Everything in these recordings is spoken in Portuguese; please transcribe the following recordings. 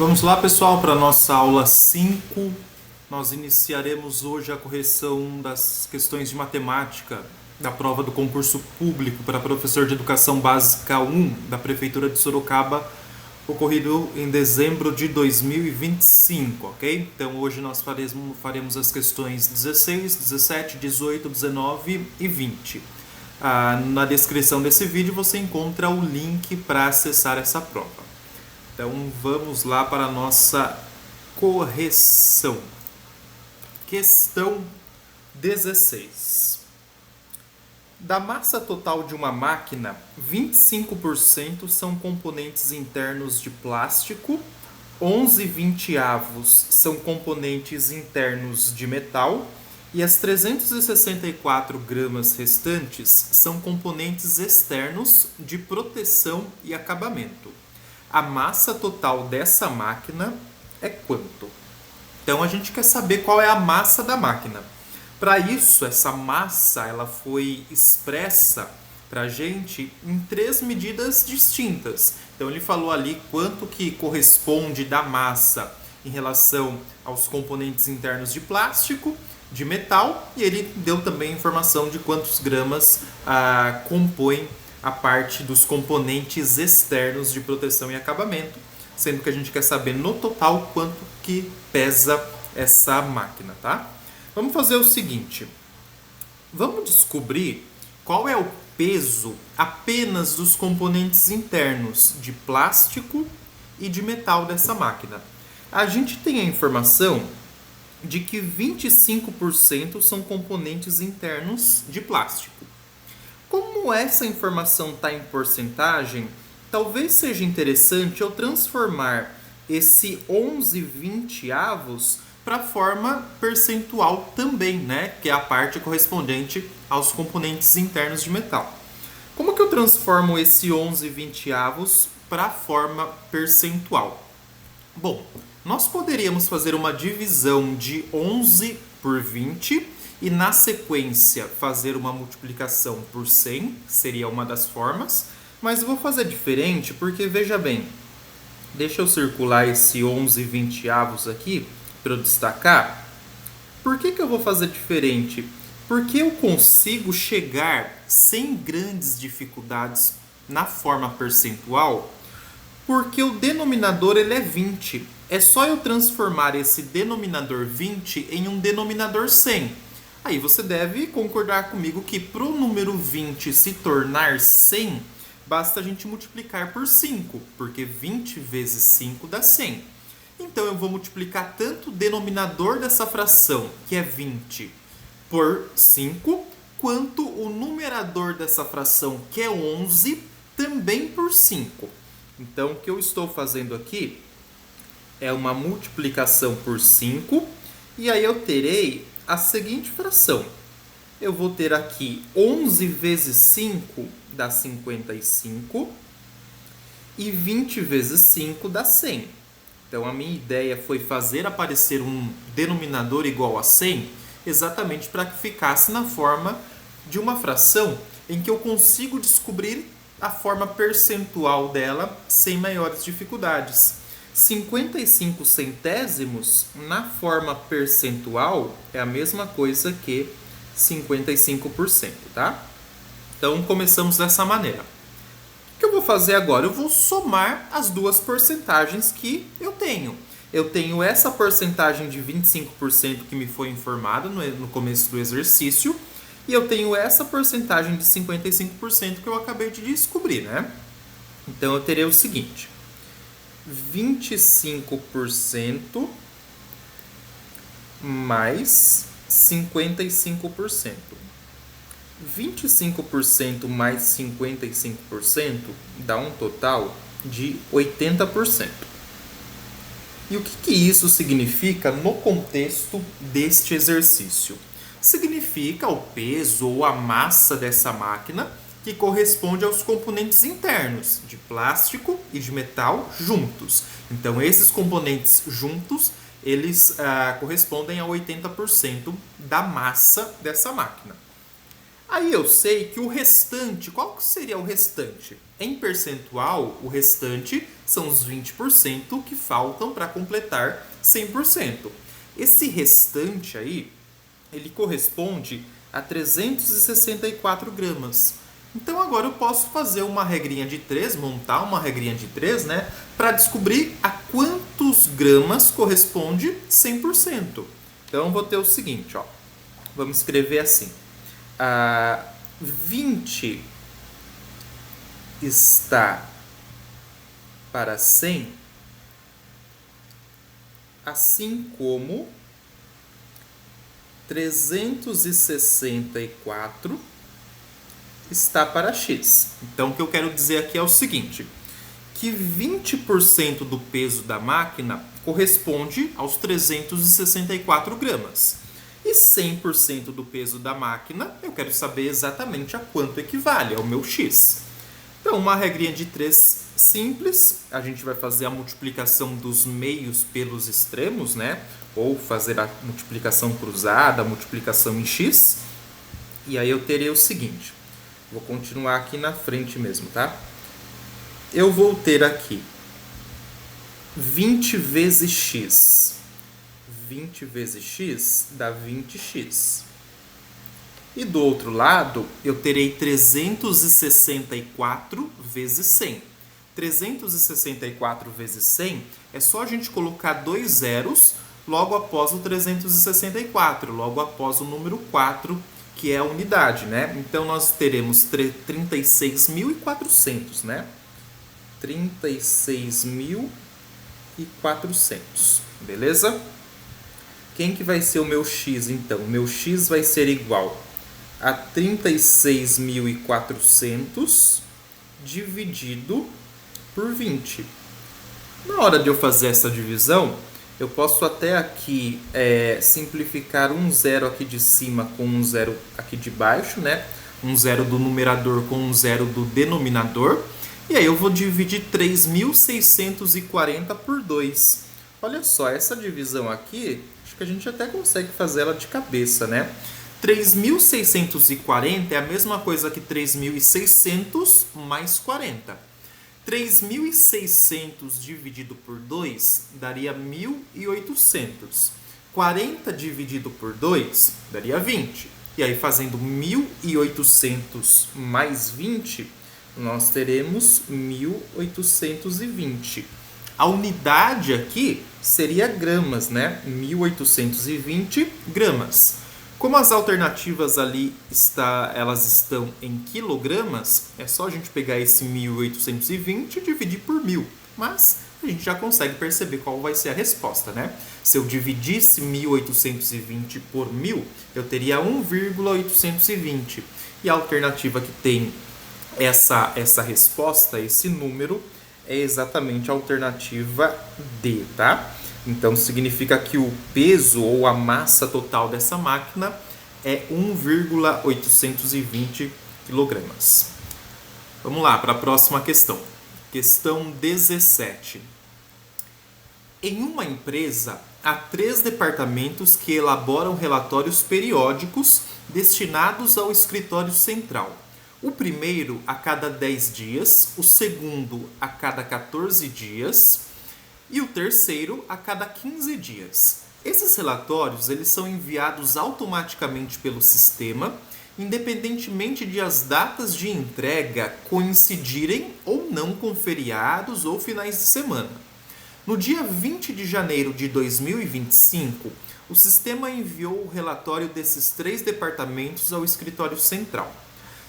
Vamos lá, pessoal, para a nossa aula 5. Nós iniciaremos hoje a correção das questões de matemática da prova do concurso público para professor de educação básica 1 da Prefeitura de Sorocaba, ocorrido em dezembro de 2025, ok? Então hoje nós faremos as questões 16, 17, 18, 19 e 20. Na descrição desse vídeo você encontra o link para acessar essa prova. Então vamos lá para a nossa correção. Questão 16. Da massa total de uma máquina, 25% são componentes internos de plástico, 11/20 são componentes internos de metal e as 364 gramas restantes são componentes externos de proteção e acabamento. A massa total dessa máquina é quanto? Então a gente quer saber qual é a massa da máquina. Para isso, essa massa ela foi expressa para a gente em 3 medidas distintas. Então ele falou ali quanto que corresponde da massa em relação aos componentes internos de plástico, de metal, e ele deu também a informação de quantos gramas compõem a parte dos componentes externos de proteção e acabamento, sendo que a gente quer saber no total quanto que pesa essa máquina, tá? Vamos fazer o seguinte, vamos descobrir qual é o peso apenas dos componentes internos de plástico e de metal dessa máquina. A gente tem a informação de que 25% são componentes internos de plástico. Como essa informação está em porcentagem, talvez seja interessante eu transformar esse 11/20 para a forma percentual também, né? Que é a parte correspondente aos componentes internos de metal. Como que eu transformo esse 11/20 para a forma percentual? Bom, nós poderíamos fazer uma divisão de 11 por 20 e na sequência fazer uma multiplicação por 100, seria uma das formas, mas eu vou fazer diferente porque, veja bem, deixa eu circular esse 11/20 aqui para eu destacar. Por que eu vou fazer diferente? Porque eu consigo chegar sem grandes dificuldades na forma percentual, porque o denominador ele é 20. É só eu transformar esse denominador 20 em um denominador 100. Aí você deve concordar comigo que para o número 20 se tornar 100, basta a gente multiplicar por 5, porque 20 vezes 5 dá 100. Então eu vou multiplicar tanto o denominador dessa fração, que é 20, por 5, quanto o numerador dessa fração, que é 11, também por 5. Então o que eu estou fazendo aqui é uma multiplicação por 5, e aí eu terei a seguinte fração. Eu vou ter aqui 11 vezes 5 dá 55 e 20 vezes 5 dá 100. Então a minha ideia foi fazer aparecer um denominador igual a 100 exatamente para que ficasse na forma de uma fração em que eu consigo descobrir a forma percentual dela sem maiores dificuldades. 55 centésimos na forma percentual é a mesma coisa que 55%, tá? Então começamos dessa maneira. O que eu vou fazer agora? Eu vou somar as duas porcentagens que eu tenho. Eu tenho essa porcentagem de 25% que me foi informada no começo do exercício, e eu tenho essa porcentagem de 55% que eu acabei de descobrir, né? Então eu terei o seguinte: 25% mais 55%. 25% mais 55% dá um total de 80%. E o que isso significa no contexto deste exercício? Significa o peso ou a massa dessa máquina que corresponde aos componentes internos de plástico e de metal juntos. Então, esses componentes juntos, eles correspondem a 80% da massa dessa máquina. Aí eu sei que o restante, qual que seria o restante? Em percentual, o restante são os 20% que faltam para completar 100%. Esse restante aí, ele corresponde a 364 gramas. Então agora eu posso fazer uma regrinha de 3, montar uma regrinha de 3, né? Para descobrir a quantos gramas corresponde 100%. Então eu vou ter o seguinte, ó. Vamos escrever assim. 20 está para 100, assim como 364 está para x. Então, o que eu quero dizer aqui é o seguinte, que 20% do peso da máquina corresponde aos 364 gramas. E 100% do peso da máquina, eu quero saber exatamente a quanto equivale, ao meu x. Então, uma regrinha de 3 simples, a gente vai fazer a multiplicação dos meios pelos extremos, né? Ou fazer a multiplicação cruzada, a multiplicação em x. E aí eu terei o seguinte, vou continuar aqui na frente mesmo, tá? Eu vou ter aqui 20 vezes x. 20 vezes x dá 20x. E do outro lado, eu terei 364 vezes 100. 364 vezes 100 é só a gente colocar 2 zeros logo após o 364, logo após o número 4, que é a unidade, né? Então, nós teremos 36.400, né? 36.400, beleza? Quem que vai ser o meu x, então? O meu x vai ser igual a 36.400 dividido por 20. Na hora de eu fazer essa divisão, eu posso até aqui simplificar um zero aqui de cima com um zero aqui de baixo, né? Um zero do numerador com um zero do denominador. E aí eu vou dividir 3.640 por 2. Olha só, essa divisão aqui, acho que a gente até consegue fazer ela de cabeça, né? 3.640 é a mesma coisa que 3.600 mais 40. 3.600 dividido por 2 daria 1.800. 40 dividido por 2 daria 20. E aí, fazendo 1.800 mais 20, nós teremos 1.820. A unidade aqui seria gramas, né? 1.820 gramas. Como as alternativas ali elas estão em quilogramas, é só a gente pegar esse 1.820 e dividir por 1.000. Mas a gente já consegue perceber qual vai ser a resposta, né? Se eu dividisse 1.820 por 1.000, eu teria 1,820. E a alternativa que tem essa resposta, esse número, é exatamente a alternativa D, tá? Então, significa que o peso ou a massa total dessa máquina é 1,820 kg. Vamos lá para a próxima questão. Questão 17. Em uma empresa, há 3 departamentos que elaboram relatórios periódicos destinados ao escritório central. O primeiro a cada 10 dias, o segundo a cada 14 dias e o terceiro a cada 15 dias. Esses relatórios eles são enviados automaticamente pelo sistema, independentemente de as datas de entrega coincidirem ou não com feriados ou finais de semana. No dia 20 de janeiro de 2025, o sistema enviou o relatório desses 3 departamentos ao escritório central.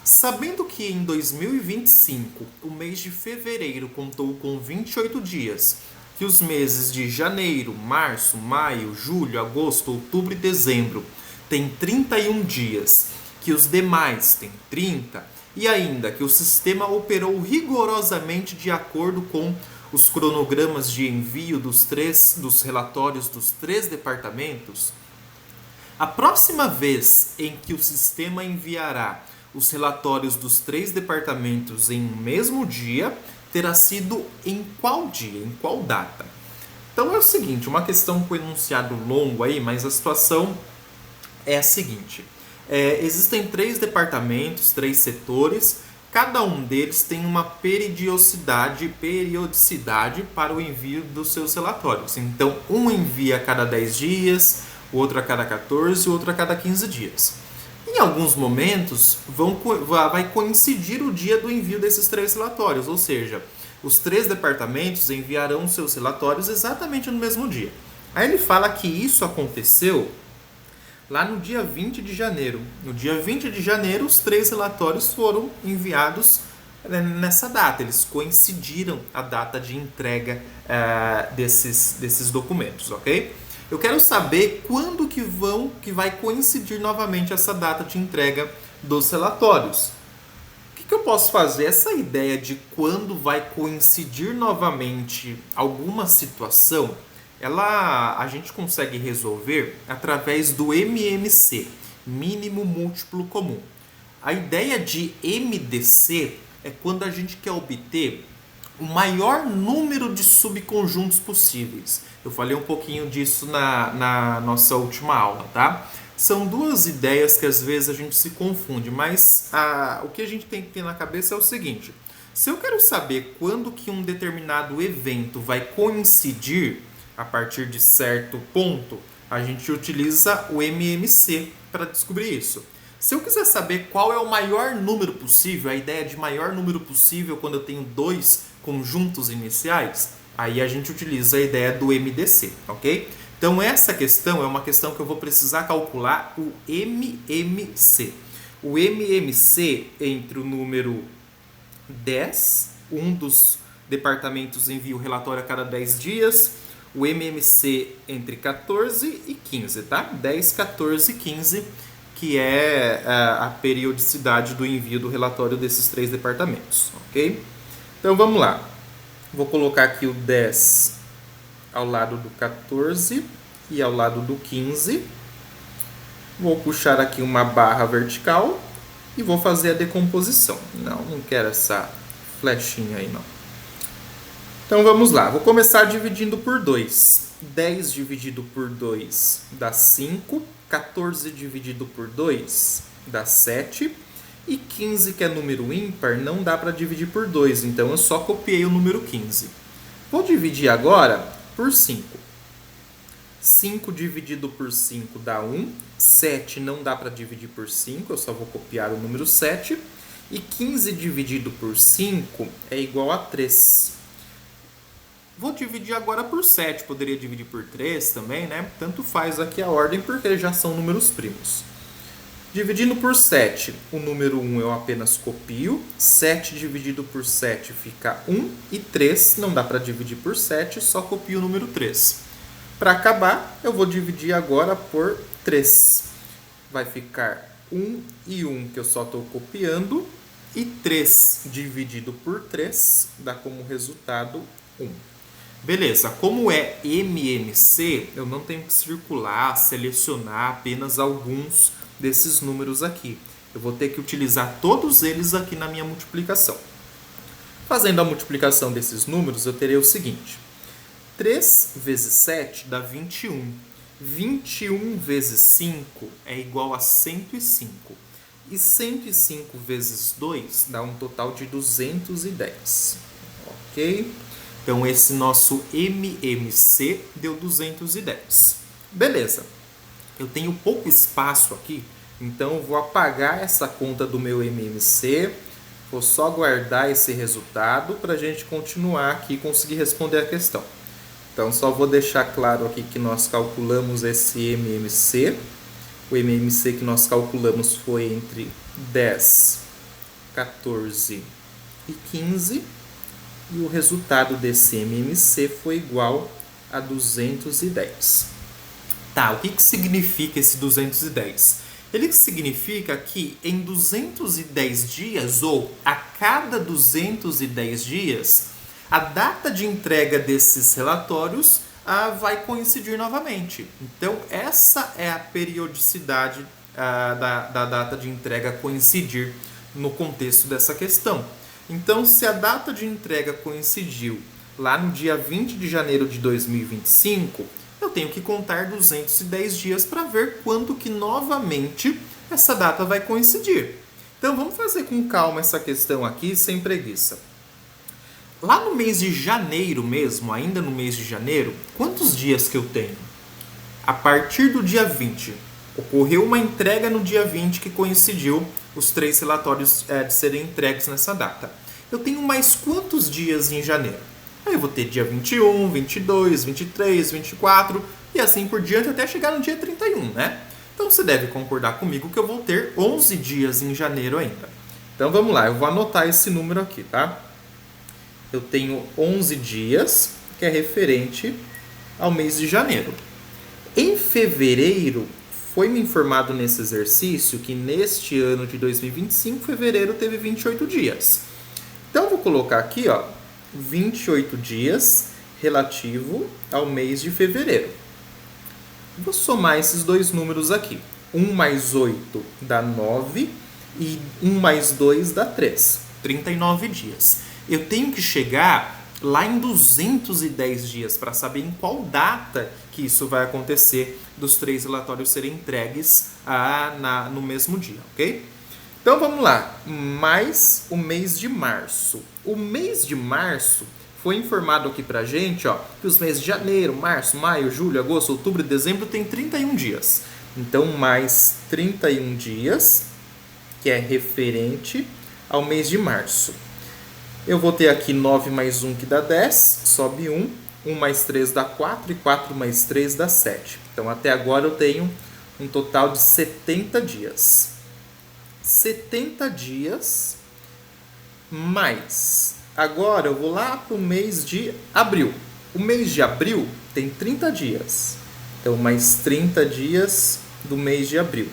Sabendo que em 2025, o mês de fevereiro contou com 28 dias, que os meses de janeiro, março, maio, julho, agosto, outubro e dezembro têm 31 dias, que os demais têm 30, e ainda que o sistema operou rigorosamente de acordo com os cronogramas de envio dos relatórios dos 3 departamentos, a próxima vez em que o sistema enviará os relatórios dos 3 departamentos em um mesmo dia, terá sido em qual dia, em qual data? Então é o seguinte, uma questão com enunciado longo aí, mas a situação é a seguinte. Existem 3 departamentos, 3 setores. Cada um deles tem uma periodicidade para o envio dos seus relatórios. Então, um envia a cada 10 dias, o outro a cada 14 e o outro a cada 15 dias. Em alguns momentos, vai coincidir o dia do envio desses 3 relatórios, ou seja, os 3 departamentos enviarão seus relatórios exatamente no mesmo dia. Aí ele fala que isso aconteceu lá no dia 20 de janeiro. No dia 20 de janeiro, os 3 relatórios foram enviados nessa data. Eles coincidiram a data de entrega desses documentos, ok? Eu quero saber quando que vai coincidir novamente essa data de entrega dos relatórios. O que eu posso fazer? Essa ideia de quando vai coincidir novamente alguma situação, a gente consegue resolver através do MMC, mínimo múltiplo comum. A ideia de MDC é quando a gente quer obter o maior número de subconjuntos possíveis. Eu falei um pouquinho disso na nossa última aula, tá? São 2 ideias que às vezes a gente se confunde, mas o que a gente tem que ter na cabeça é o seguinte: se eu quero saber quando que um determinado evento vai coincidir a partir de certo ponto, a gente utiliza o MMC para descobrir isso. Se eu quiser saber qual é o maior número possível, a ideia de maior número possível quando eu tenho 2 conjuntos iniciais, aí a gente utiliza a ideia do MDC, ok? Então essa questão é uma questão que eu vou precisar calcular o MMC. O MMC entre o número 10, um dos departamentos envia o relatório a cada 10 dias, o MMC entre 14 e 15, tá? 10, 14 e 15, que é a periodicidade do envio do relatório desses 3 departamentos, ok? Então vamos lá. Vou colocar aqui o 10 ao lado do 14 e ao lado do 15. Vou puxar aqui uma barra vertical e vou fazer a decomposição. Não quero essa flechinha aí não. Então vamos lá, vou começar dividindo por 2. 10 dividido por 2 dá 5, 14 dividido por 2 dá 7, e 15, que é número ímpar, não dá para dividir por 2, então eu só copiei o número 15. Vou dividir agora por 5. 5 dividido por 5 dá 1, 7 não dá para dividir por 5, eu só vou copiar o número 7, e 15 dividido por 5 é igual a 3. Vou dividir agora por 7, poderia dividir por 3 também, né? Tanto faz aqui a ordem porque já são números primos. Dividindo por 7, o número 1 eu apenas copio, 7 dividido por 7 fica 1, e 3 não dá para dividir por 7, só copio o número 3. Para acabar, eu vou dividir agora por 3. Vai ficar 1 e 1, que eu só estou copiando, e 3 dividido por 3 dá como resultado 1. Beleza, como é MMC, eu não tenho que circular, selecionar apenas alguns desses números aqui. Eu vou ter que utilizar todos eles aqui na minha multiplicação. Fazendo a multiplicação desses números, eu terei o seguinte: 3 vezes 7 dá 21. 21 vezes 5 é igual a 105. E 105 vezes 2 dá um total de 210. Ok? Então, esse nosso MMC deu 210. Beleza. Eu tenho pouco espaço aqui, então eu vou apagar essa conta do meu MMC. Vou só guardar esse resultado para a gente continuar aqui e conseguir responder a questão. Então, só vou deixar claro aqui que nós calculamos esse MMC. O MMC que nós calculamos foi entre 10, 14 e 15. E o resultado desse MMC foi igual a 210. Tá, o que significa esse 210? Ele significa que em 210 dias, ou a cada 210 dias, a data de entrega desses relatórios vai coincidir novamente. Então, essa é a periodicidade da data de entrega coincidir no contexto dessa questão. Então, se a data de entrega coincidiu lá no dia 20 de janeiro de 2025, eu tenho que contar 210 dias para ver quando que novamente essa data vai coincidir. Então vamos fazer com calma essa questão aqui, sem preguiça. Lá no mês de janeiro mesmo, ainda no mês de janeiro, quantos dias que eu tenho? A partir do dia 20. Ocorreu uma entrega no dia 20 que coincidiu os 3 relatórios de serem entregues nessa data. Eu tenho mais quantos dias em janeiro? Aí eu vou ter dia 21, 22, 23, 24 e assim por diante até chegar no dia 31, né? Então você deve concordar comigo que eu vou ter 11 dias em janeiro ainda. Então vamos lá, eu vou anotar esse número aqui, tá? Eu tenho 11 dias, que é referente ao mês de janeiro. Em fevereiro, foi me informado nesse exercício que neste ano de 2025, fevereiro teve 28 dias. Então, vou colocar aqui, ó, 28 dias relativo ao mês de fevereiro. Vou somar esses dois números aqui. 1 mais 8 dá 9 e 1 mais 2 dá 3. 39 dias. Eu tenho que chegar lá em 210 dias para saber em qual data que isso vai acontecer dos 3 relatórios serem entregues no mesmo dia, ok? Então vamos lá, mais o mês de março. O mês de março foi informado aqui pra gente, ó, que os meses de janeiro, março, maio, julho, agosto, outubro e dezembro tem 31 dias. Então mais 31 dias, que é referente ao mês de março. Eu vou ter aqui 9 mais 1 que dá 10, sobe 1, 1 mais 3 dá 4 e 4 mais 3 dá 7. Então até agora eu tenho um total de 70 dias. 70 dias mais. Agora eu vou lá para o mês de abril. O mês de abril tem 30 dias. Então mais 30 dias do mês de abril.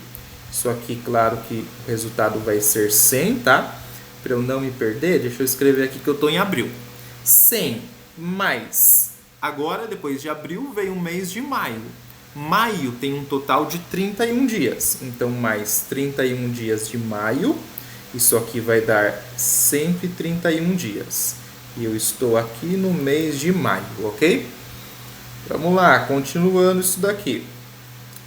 Isso aqui, claro que o resultado vai ser 100, tá? Para eu não me perder, deixa eu escrever aqui que eu estou em abril. 100 mais. Agora, depois de abril, veio o mês de maio. Maio tem um total de 31 dias. Então, mais 31 dias de maio. Isso aqui vai dar 131 dias. E eu estou aqui no mês de maio, ok? Vamos lá, continuando isso daqui.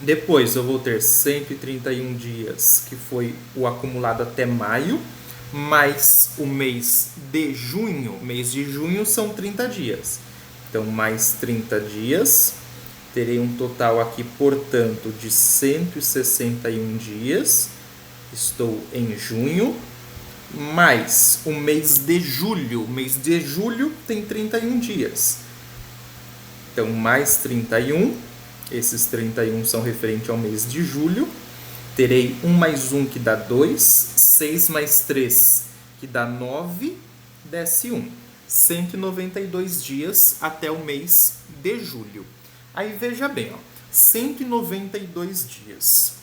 Depois eu vou ter 131 dias, que foi o acumulado até maio, mais o mês de junho. Mês de junho são 30 dias. Então, mais 30 dias. Terei um total aqui, portanto, de 161 dias. Estou em junho. Mais o mês de julho. O mês de julho tem 31 dias. Então, mais 31. Esses 31 são referentes ao mês de julho. Terei 1 mais 1 que dá 2. 6 mais 3 que dá 9. Desce 1. 192 dias até o mês de julho. Aí veja bem, ó, 192 dias.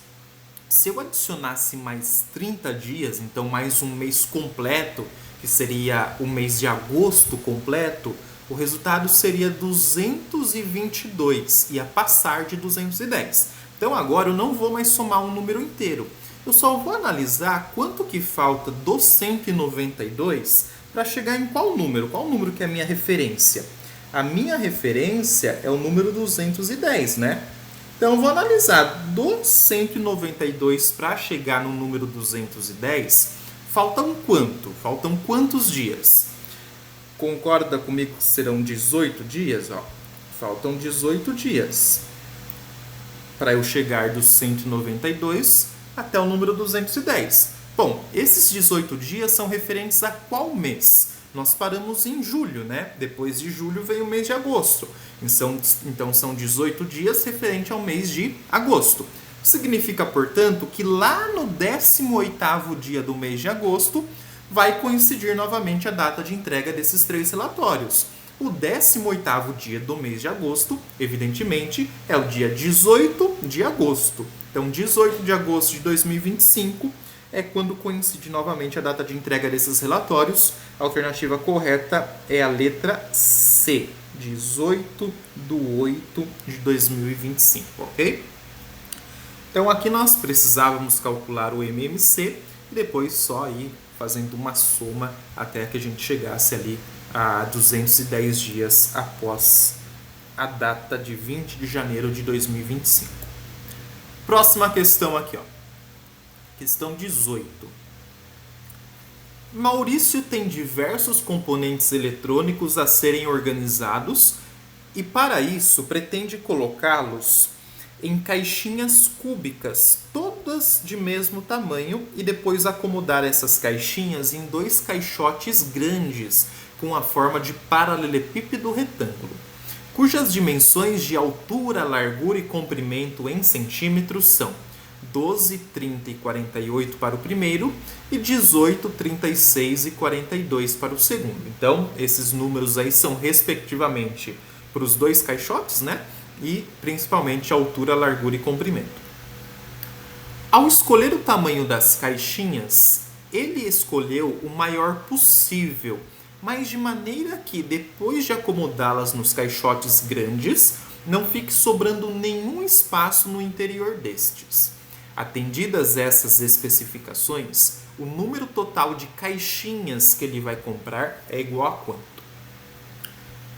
Se eu adicionasse mais 30 dias, então mais um mês completo, que seria o mês de agosto completo, o resultado seria 222, ia passar de 210. Então agora eu não vou mais somar um número inteiro. Eu só vou analisar quanto que falta dos 192 para chegar em qual número? Qual número que é a minha referência? A minha referência é o número 210, né? Então eu vou analisar dos 192 para chegar no número 210, faltam quanto? Faltam quantos dias? Concorda comigo que serão 18 dias? Ó, faltam 18 dias para eu chegar dos 192 até o número 210. Bom, esses 18 dias são referentes a qual mês? Nós paramos em julho, né? Depois de julho vem o mês de agosto. Então são 18 dias referente ao mês de agosto. Significa, portanto, que lá no 18º dia do mês de agosto vai coincidir novamente a data de entrega desses 3 relatórios. O 18º dia do mês de agosto, evidentemente, é o dia 18 de agosto. Então, 18 de agosto de 2025 é quando coincide novamente a data de entrega desses relatórios. A alternativa correta é a letra C, 18/8/2025, ok? Então, aqui nós precisávamos calcular o MMC e depois só ir fazendo uma soma até que a gente chegasse ali a 210 dias após a data de 20 de janeiro de 2025. Próxima questão aqui, ó. Questão 18. Maurício tem diversos componentes eletrônicos a serem organizados e, para isso, pretende colocá-los em caixinhas cúbicas, todas de mesmo tamanho, e depois acomodar essas caixinhas em 2 caixotes grandes com a forma de paralelepípedo retângulo, cujas dimensões de altura, largura e comprimento em centímetros são 12, 30 e 48 para o primeiro e 18, 36 e 42 para o segundo. Então, esses números aí são respectivamente para os 2 caixotes, né? E principalmente altura, largura e comprimento. Ao escolher o tamanho das caixinhas, ele escolheu o maior possível, mas de maneira que, depois de acomodá-las nos caixotes grandes, não fique sobrando nenhum espaço no interior destes. Atendidas essas especificações, o número total de caixinhas que ele vai comprar é igual a quanto?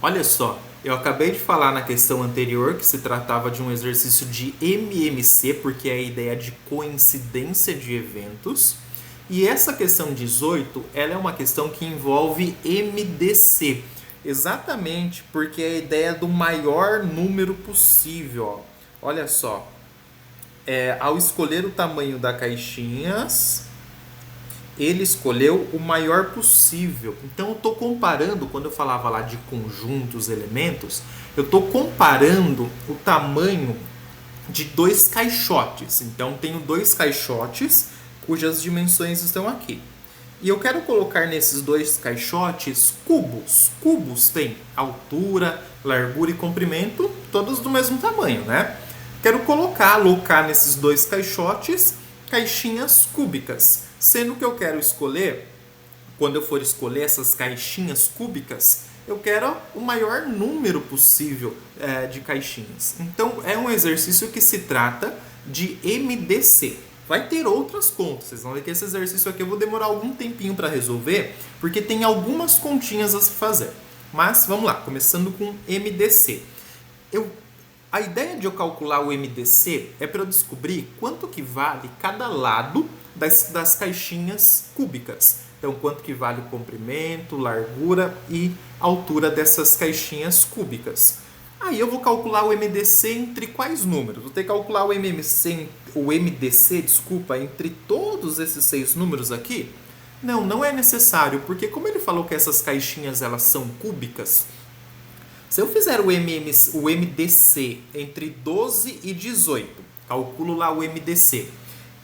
Olha só, eu acabei de falar na questão anterior que se tratava de um exercício de MMC, porque é a ideia de coincidência de eventos. E essa questão 18, ela é uma questão que envolve MDC, exatamente porque é a ideia do maior número possível. Ó. Olha só, ao escolher o tamanho das caixinhas, ele escolheu o maior possível. Então eu estou comparando, quando eu falava lá de conjuntos, elementos, eu estou comparando o tamanho de 2 caixotes. Então tenho 2 caixotes cujas dimensões estão aqui. E eu quero colocar nesses 2 caixotes cubos. Cubos têm altura, largura e comprimento, todos do mesmo tamanho, né? Quero alocar nesses 2 caixotes caixinhas cúbicas, sendo que eu quero escolher, quando eu for escolher essas caixinhas cúbicas, eu quero o maior número possível de caixinhas. Então é um exercício que se trata de MDC. Vai ter outras contas, vocês vão ver que esse exercício aqui eu vou demorar algum tempinho para resolver, porque tem algumas continhas a se fazer. Mas vamos lá, começando com MDC. A ideia de eu calcular o MDC é para eu descobrir quanto que vale cada lado das caixinhas cúbicas. Então, quanto que vale o comprimento, largura e altura dessas caixinhas cúbicas. Aí eu vou calcular o MDC entre quais números? Vou ter que calcular o MDC, entre todos esses 6 números aqui? Não, não é necessário, porque como ele falou que essas caixinhas elas são cúbicas, se eu fizer o MDC entre 12 e 18, calculo lá o MDC.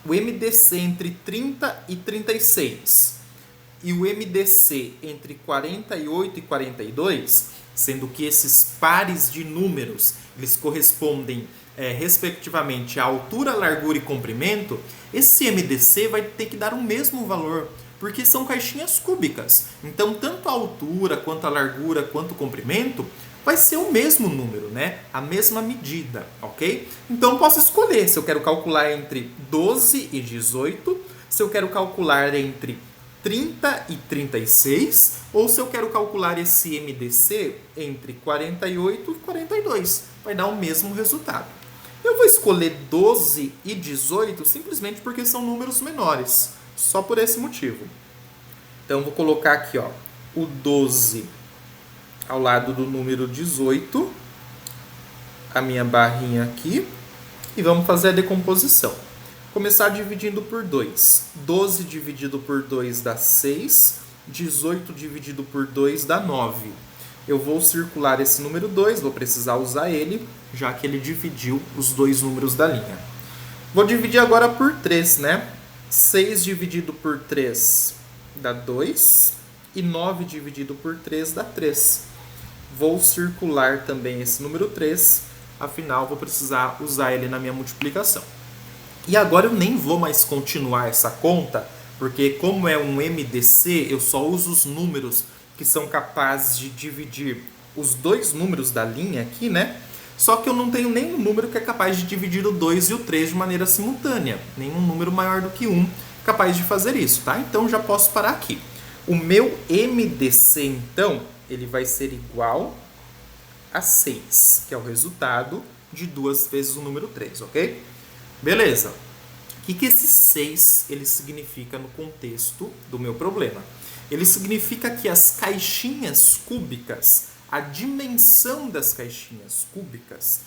O MDC entre 30 e 36 e o MDC entre 48 e 42, sendo que esses pares de números eles correspondem respectivamente à altura, largura e comprimento, esse MDC vai ter que dar o mesmo valor, porque são caixinhas cúbicas. Então, tanto a altura, quanto a largura, quanto o comprimento vai ser o mesmo número, né? A mesma medida, ok? Então, posso escolher se eu quero calcular entre 12 e 18, se eu quero calcular entre 30 e 36, ou se eu quero calcular esse MDC entre 48 e 42. Vai dar o mesmo resultado. Eu vou escolher 12 e 18 simplesmente porque são números menores. Só por esse motivo. Então, vou colocar aqui, ó, o 12 ao lado do número 18, a minha barrinha aqui, e vamos fazer a decomposição. Começar dividindo por 2. 12 dividido por 2 dá 6, 18 dividido por 2 dá 9. Eu vou circular esse número 2, vou precisar usar ele, já que ele dividiu os 2 números da linha. Vou dividir agora por 3, né? 6 dividido por 3 dá 2 e 9 dividido por 3 dá 3. Vou circular também esse número 3, afinal vou precisar usar ele na minha multiplicação. E agora eu nem vou mais continuar essa conta, porque como é um MDC, eu só uso os números que são capazes de dividir os 2 números da linha aqui, né? Só que eu não tenho nenhum número que é capaz de dividir o 2 e o 3 de maneira simultânea. Nenhum número maior do que 1 capaz de fazer isso, tá? Então já posso parar aqui. O meu MDC, então, ele vai ser igual a 6, que é o resultado de 2 vezes o número 3, ok? Beleza. O que esse 6 ele significa no contexto do meu problema? Ele significa que as caixinhas cúbicas, a dimensão das caixinhas cúbicas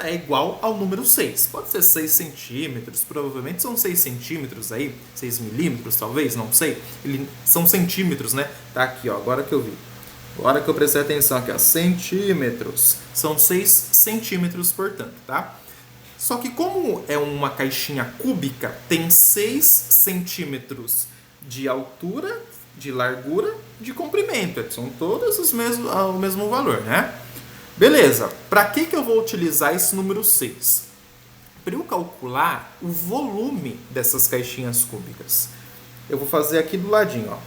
é igual ao número 6. Pode ser 6 centímetros, provavelmente são 6 centímetros aí, 6 milímetros talvez, não sei. São centímetros, né? Tá aqui, ó, agora que eu vi. Agora que eu prestei atenção aqui, ó, centímetros. São 6 centímetros, portanto, tá? Só que como é uma caixinha cúbica, tem 6 centímetros de altura, de largura, de comprimento. São todos o mesmo valor, né? Beleza. Para que eu vou utilizar esse número 6? Para eu calcular o volume dessas caixinhas cúbicas. Eu vou fazer aqui do ladinho, ó.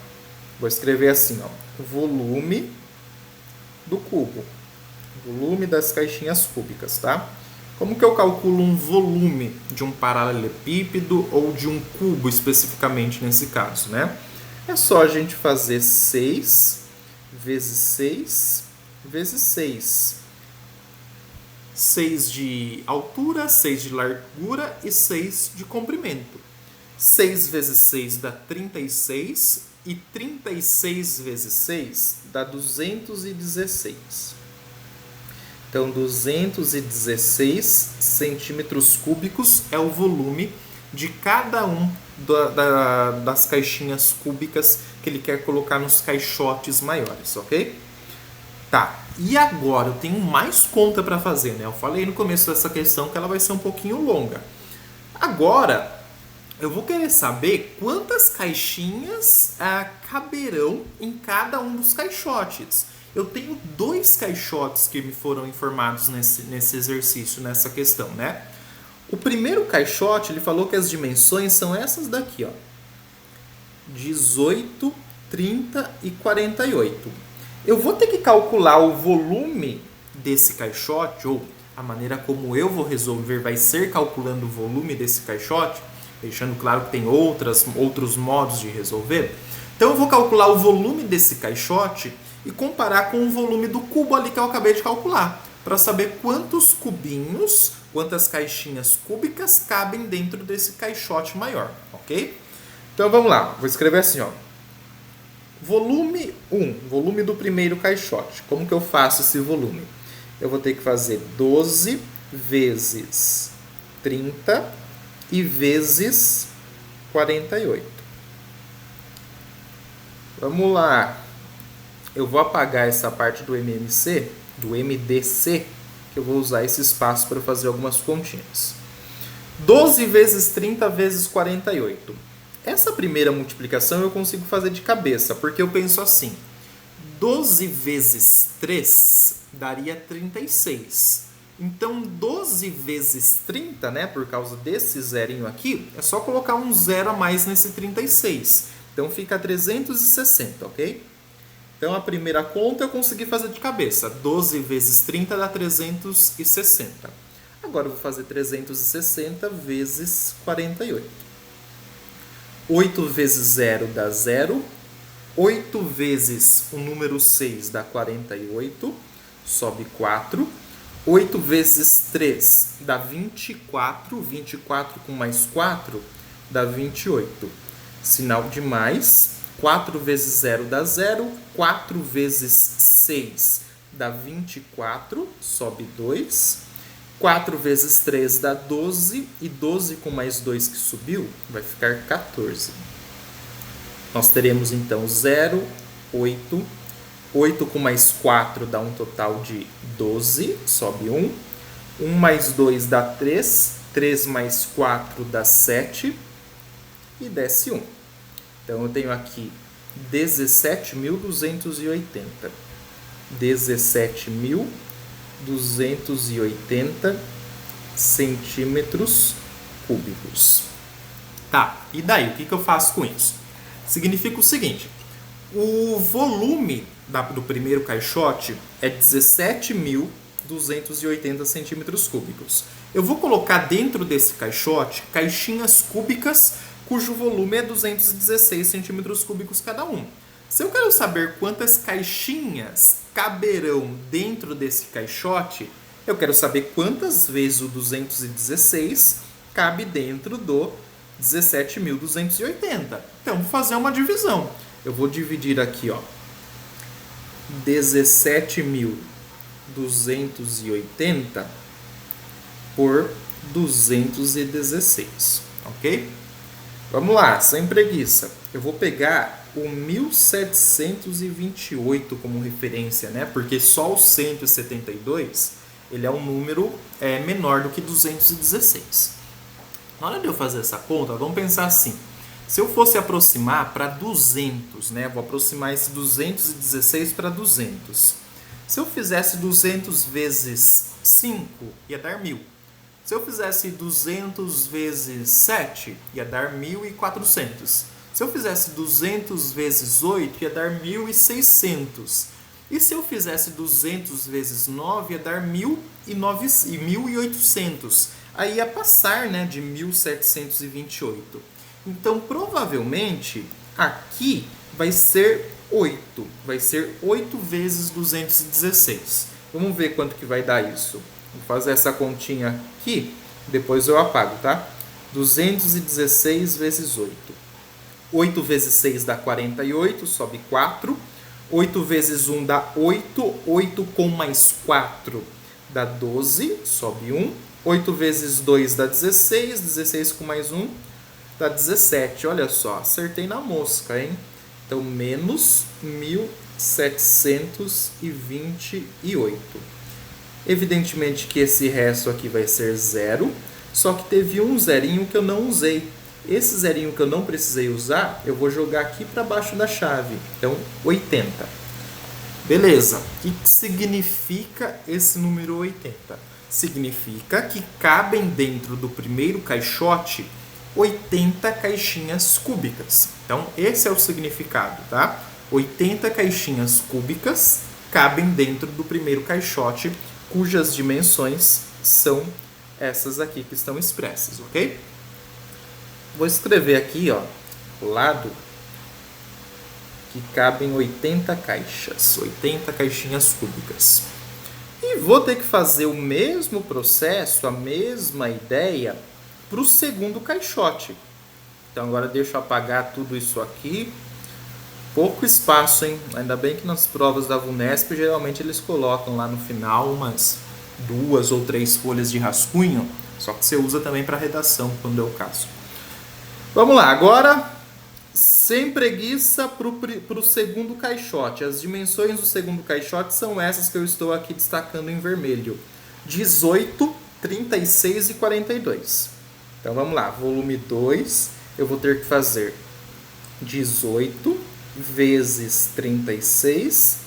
Vou escrever assim, ó. Volume do cubo. Volume das caixinhas cúbicas, tá? Como que eu calculo um volume de um paralelepípedo ou de um cubo especificamente nesse caso, né? É só a gente fazer 6 vezes 6 vezes 6. 6 de altura, 6 de largura e 6 de comprimento. 6 vezes 6 dá 36 e 36 vezes 6 dá 216. Então, 216 centímetros cúbicos é o volume de cada um das caixinhas cúbicas que ele quer colocar nos caixotes maiores, ok? Tá, e agora eu tenho mais conta para fazer, né? Eu falei no começo dessa questão que ela vai ser um pouquinho longa. Agora, eu vou querer saber quantas caixinhas caberão em cada um dos caixotes. Eu tenho 2 caixotes que me foram informados nesse exercício, nessa questão, né? O primeiro caixote, ele falou que as dimensões são essas daqui, ó. 18, 30 e 48. Eu vou ter que calcular o volume desse caixote, ou a maneira como eu vou resolver vai ser calculando o volume desse caixote, deixando claro que tem outros modos de resolver. Então eu vou calcular o volume desse caixote e comparar com o volume do cubo ali que eu acabei de calcular, para saber quantos cubinhos, quantas caixinhas cúbicas cabem dentro desse caixote maior, ok? Então vamos lá, vou escrever assim, ó. Volume 1, volume do primeiro caixote. Como que eu faço esse volume? Eu vou ter que fazer 12 vezes 30 e vezes 48. Vamos lá. Eu vou apagar essa parte do MMC, do MDC, que eu vou usar esse espaço para fazer algumas continhas. 12 vezes 30 vezes 48. Essa primeira multiplicação eu consigo fazer de cabeça, porque eu penso assim. 12 vezes 3 daria 36. Então, 12 vezes 30, né, por causa desse zerinho aqui, é só colocar um zero a mais nesse 36. Então, fica 360, ok? Então, a primeira conta eu consegui fazer de cabeça. 12 vezes 30 dá 360. Agora, eu vou fazer 360 vezes 48. 8 vezes 0 dá 0. 8 vezes o número 6 dá 48. Sobe 4. 8 vezes 3 dá 24. 24 com mais 4 dá 28. Sinal de mais. 4 vezes 0 dá 0. 4 vezes 6 dá 24. Sobe 2. 4 vezes 3 dá 12. E 12 com mais 2 que subiu vai ficar 14. Nós teremos então 0, 8. 8 com mais 4 dá um total de 12. Sobe 1. 1 mais 2 dá 3. 3 mais 4 dá 7. E desce 1. Então, eu tenho aqui 17.280. 17.280 centímetros cúbicos. Tá, e daí? O que eu faço com isso? Significa o seguinte. O volume do primeiro caixote é 17.280 centímetros cúbicos. Eu vou colocar dentro desse caixote caixinhas cúbicas cujo volume é 216 centímetros cúbicos cada um. Se eu quero saber quantas caixinhas caberão dentro desse caixote, eu quero saber quantas vezes o 216 cabe dentro do 17.280. Então, vou fazer uma divisão. Eu vou dividir aqui, ó, 17.280 por 216, ok? Vamos lá, sem preguiça. Eu vou pegar o 1728 como referência, né? Porque só o 172, ele é um número menor do que 216. Na hora de eu fazer essa conta, vamos pensar assim. Se eu fosse aproximar para 200, né? Vou aproximar esse 216 para 200. Se eu fizesse 200 vezes 5, ia dar 1.000. Se eu fizesse 200 vezes 7, ia dar 1.400. Se eu fizesse 200 vezes 8, ia dar 1.600. E se eu fizesse 200 vezes 9, ia dar 1.800. Aí ia passar, né, de 1.728. Então, provavelmente, aqui vai ser 8. Vai ser 8 vezes 216. Vamos ver quanto que vai dar isso. Vou fazer essa continha aqui, depois eu apago, tá? 216 vezes 8. 8 vezes 6 dá 48, sobe 4. 8 vezes 1 dá 8. 8 com mais 4 dá 12, sobe 1. 8 vezes 2 dá 16. 16 com mais 1 dá 17. Olha só, acertei na mosca, hein? Então, menos 1.728. Evidentemente que esse resto aqui vai ser zero, só que teve um zerinho que eu não usei. Esse zerinho que eu não precisei usar, eu vou jogar aqui para baixo da chave. Então, 80. Beleza. O que significa esse número 80? Significa que cabem dentro do primeiro caixote 80 caixinhas cúbicas. Então, esse é o significado, tá? 80 caixinhas cúbicas cabem dentro do primeiro caixote, cujas dimensões são essas aqui que estão expressas, ok? Vou escrever aqui, ó, do lado, que cabem 80 caixas, 80 caixinhas cúbicas. E vou ter que fazer o mesmo processo, a mesma ideia, para o segundo caixote. Então agora deixa eu apagar tudo isso aqui. Pouco espaço, hein? Ainda bem que nas provas da VUNESP geralmente eles colocam lá no final umas 2 ou 3 folhas de rascunho, só que você usa também para redação quando é o caso. Vamos lá, agora sem preguiça para o segundo caixote. As dimensões do segundo caixote são essas que eu estou aqui destacando em vermelho: 18, 36 e 42. Então vamos lá, volume 2, eu vou ter que fazer 18 vezes 36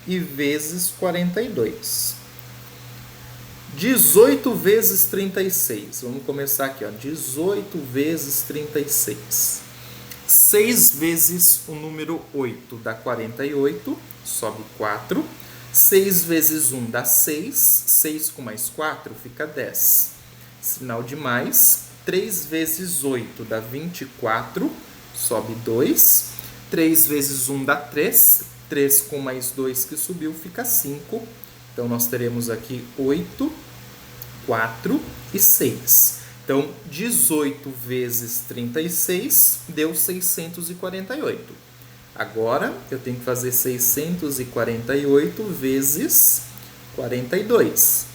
e vezes 42. 18 vezes 36. Vamos começar aqui, ó. 18 vezes 36. 6 vezes o número 8 dá 48, sobe 4. 6 vezes 1 dá 6. 6 com mais 4 fica 10. Sinal de mais. 3 vezes 8 dá 24, sobe 2. 3 vezes 1 dá 3. 3 com mais 2 que subiu fica 5. Então, nós teremos aqui 8, 4 e 6. Então, 18 vezes 36 deu 648. Agora, eu tenho que fazer 648 vezes 42,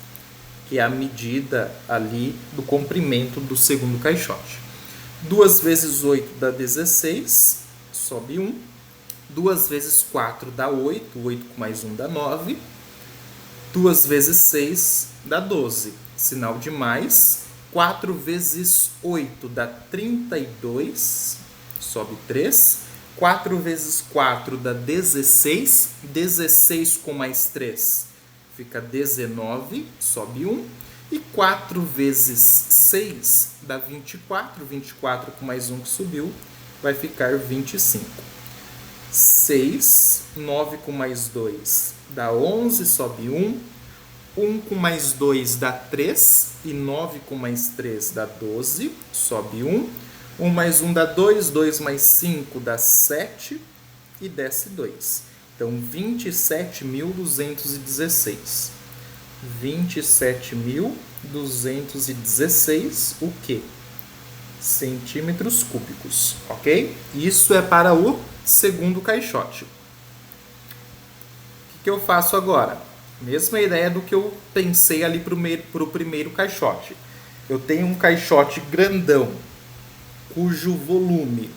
que é a medida ali do comprimento do segundo caixote. 2 vezes 8 dá 16, sobe 1. 2 vezes 4 dá 8, 8 com mais 1 dá 9. 2 vezes 6 dá 12, sinal de mais. 4 vezes 8 dá 32, sobe 3. 4 vezes 4 dá 16, 16 com mais 3 fica 19, sobe 1. E 4 vezes 6 dá 24, 24 com mais 1 que subiu, vai ficar 25. 6, 9 com mais 2 dá 11, sobe 1. 1 com mais 2 dá 3, e 9 com mais 3 dá 12, sobe 1. 1 mais 1 dá 2, 2 mais 5 dá 7, e desce 2. Então, 27.216. 27.216 o quê? Centímetros cúbicos, ok? Isso é para o segundo caixote. O que eu faço agora? Mesma ideia do que eu pensei ali para o primeiro caixote. Eu tenho um caixote grandão, cujo volume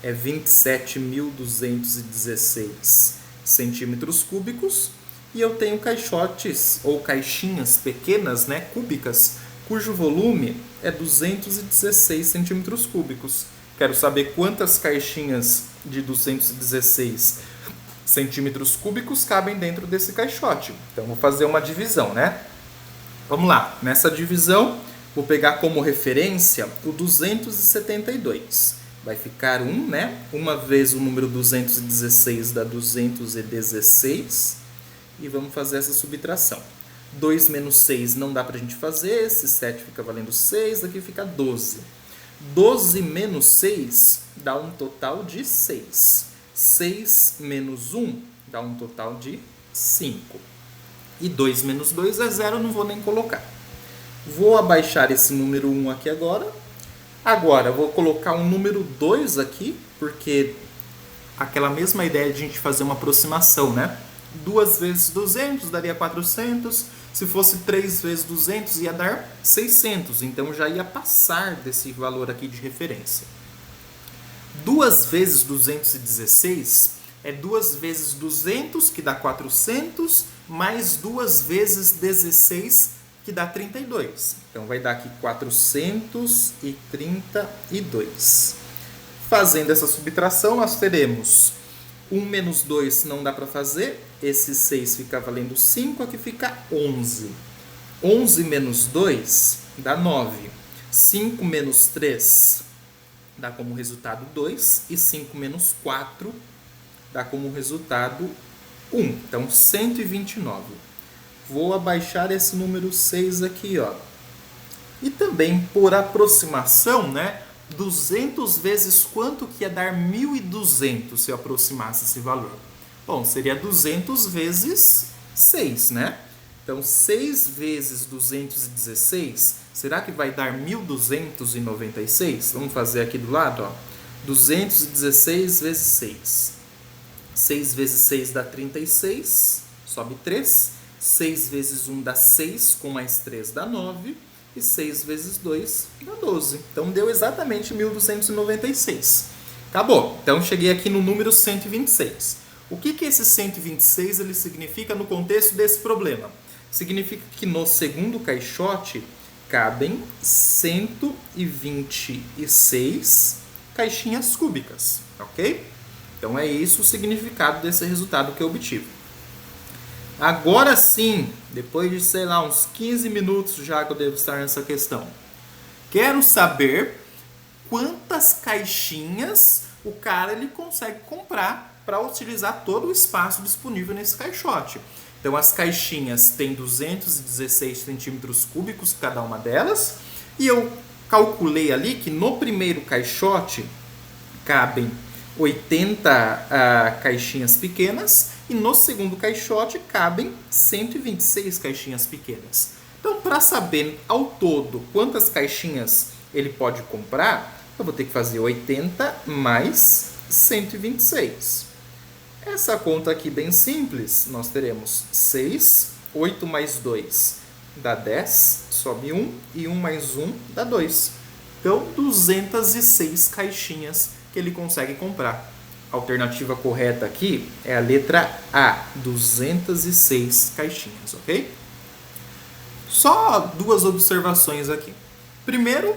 é 27.216 centímetros cúbicos, e eu tenho caixotes ou caixinhas pequenas, né, cúbicas, cujo volume é 216 centímetros cúbicos. Quero saber quantas caixinhas de 216 centímetros cúbicos cabem dentro desse caixote. Então, vou fazer uma divisão, né? Vamos lá. Nessa divisão, vou pegar como referência o 272. Vai ficar 1, né? Uma vez o número 216 dá 216. E vamos fazer essa subtração. 2 menos 6 não dá para a gente fazer. Esse 7 fica valendo 6. Aqui fica 12. 12 menos 6 dá um total de 6. 6 menos 1 dá um total de 5. E 2 menos 2 é 0, não vou nem colocar. Vou abaixar esse número 1 aqui agora. Agora, vou colocar um número 2 aqui, porque aquela mesma ideia de a gente fazer uma aproximação, né? 2 vezes 200 daria 400. Se fosse 3 vezes 200 ia dar 600. Então, já ia passar desse valor aqui de referência. 2 vezes 216 é 2 vezes 200, que dá 400, mais 2 vezes 16, que dá 32. Então, vai dar aqui 432. Fazendo essa subtração, nós teremos 1 menos 2 não dá para fazer. Esse 6 fica valendo 5, aqui fica 11. 11 menos 2 dá 9. 5 menos 3 dá como resultado 2. E 5 menos 4 dá como resultado 1. Então, 129. Vou abaixar esse número 6 aqui, ó. E também, por aproximação, né? 200 vezes quanto que ia dar 1.200 se eu aproximasse esse valor? Bom, seria 200 vezes 6, né? Então, 6 vezes 216, será que vai dar 1.296? Vamos fazer aqui do lado, ó. 216 vezes 6. 6 vezes 6 dá 36, sobe 3. 6 vezes 1 dá 6, com mais 3 dá 9. E 6 vezes 2 dá 12. Então, deu exatamente 1.296. Acabou. Então, cheguei aqui no número 126. O que esse 126 ele significa no contexto desse problema? Significa que no segundo caixote cabem 126 caixinhas cúbicas, ok? Então, é isso o significado desse resultado que eu obtive. Agora sim, depois de, sei lá, uns 15 minutos já que eu devo estar nessa questão, quero saber quantas caixinhas o cara ele consegue comprar para utilizar todo o espaço disponível nesse caixote. Então, as caixinhas têm 216 centímetros cúbicos cada uma delas, e eu calculei ali que no primeiro caixote cabem 80 caixinhas pequenas, e no segundo caixote cabem 126 caixinhas pequenas. Então, para saber ao todo quantas caixinhas ele pode comprar, eu vou ter que fazer 80 mais 126. Essa conta aqui bem simples, nós teremos 6, 8 mais 2 dá 10, sobe 1, e 1 mais 1 dá 2. Então, 206 caixinhas que ele consegue comprar. A alternativa correta aqui é a letra A, 206 caixinhas, ok? Só duas observações aqui. Primeiro,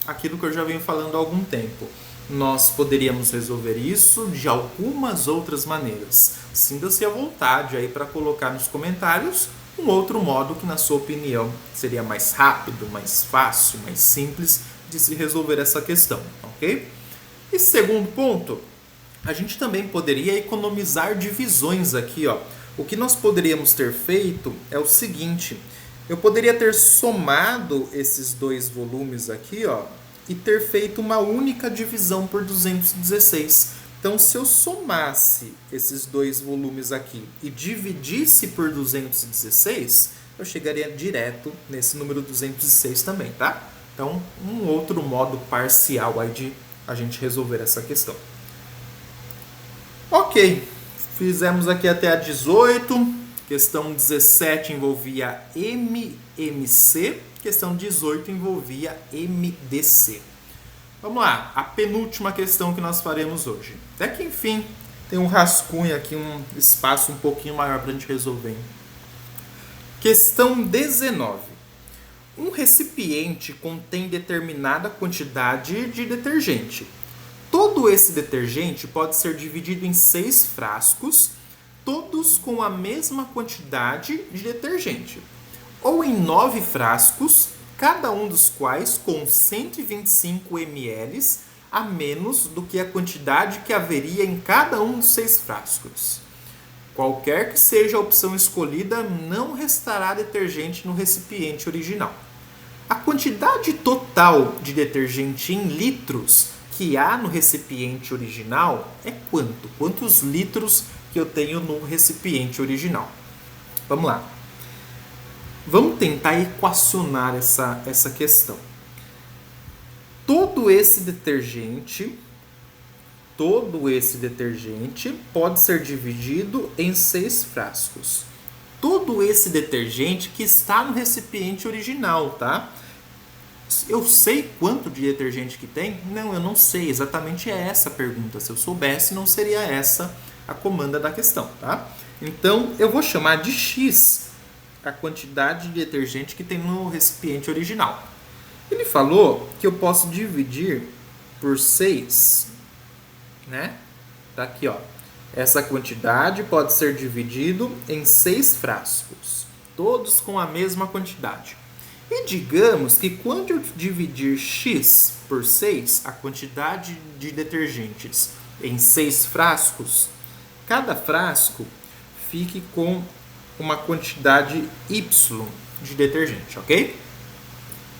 aquilo que eu já venho falando há algum tempo. Nós poderíamos resolver isso de algumas outras maneiras. Sinta-se à vontade aí para colocar nos comentários um outro modo que, na sua opinião, seria mais rápido, mais fácil, mais simples de se resolver essa questão, ok? E segundo ponto, a gente também poderia economizar divisões aqui, ó. O que nós poderíamos ter feito é o seguinte: eu poderia ter somado esses dois volumes aqui, ó, e ter feito uma única divisão por 216. Então, se eu somasse esses dois volumes aqui e dividisse por 216, eu chegaria direto nesse número 206 também, tá? Então, um outro modo parcial aí de a gente resolver essa questão. Ok, fizemos aqui até a 18. Questão 17 envolvia MMC. Questão 18 envolvia MDC. Vamos lá, a penúltima questão que nós faremos hoje. Até que enfim, tem um rascunho aqui, um espaço um pouquinho maior para a gente resolver. Hein? Questão 19. Um recipiente contém determinada quantidade de detergente. Todo esse detergente pode ser dividido em 6 frascos, todos com a mesma quantidade de detergente, ou em 9 frascos, cada um dos quais com 125 ml a menos do que a quantidade que haveria em cada um dos 6 frascos. Qualquer que seja a opção escolhida, não restará detergente no recipiente original. A quantidade total de detergente em litros que há no recipiente original é quanto? Quantos litros que eu tenho no recipiente original? Vamos lá. Vamos tentar equacionar essa questão. Todo esse detergente pode ser dividido em 6 frascos. Todo esse detergente que está no recipiente original, tá? Eu sei quanto de detergente que tem? Não, eu não sei. Exatamente é essa a pergunta. Se eu soubesse, não seria essa a comanda da questão, tá? Então, eu vou chamar de X a quantidade de detergente que tem no recipiente original. Ele falou que eu posso dividir por 6, né? Tá aqui, ó. Essa quantidade pode ser dividido em 6 frascos, todos com a mesma quantidade. E digamos que quando eu dividir X por 6, a quantidade de detergentes em 6 frascos, cada frasco fique com uma quantidade Y de detergente, ok?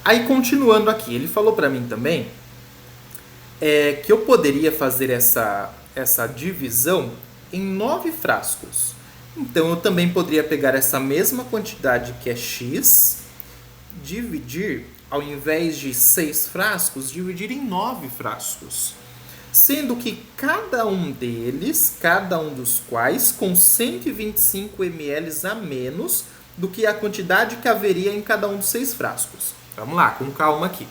Aí, continuando aqui, ele falou para mim também que eu poderia fazer essa divisão em 9 frascos. Então, eu também poderia pegar essa mesma quantidade que é X, dividir, ao invés de 6 frascos, dividir em 9 frascos. Sendo que cada um dos quais com 125 ml a menos do que a quantidade que haveria em cada um dos 6 frascos. Vamos lá, com calma aqui.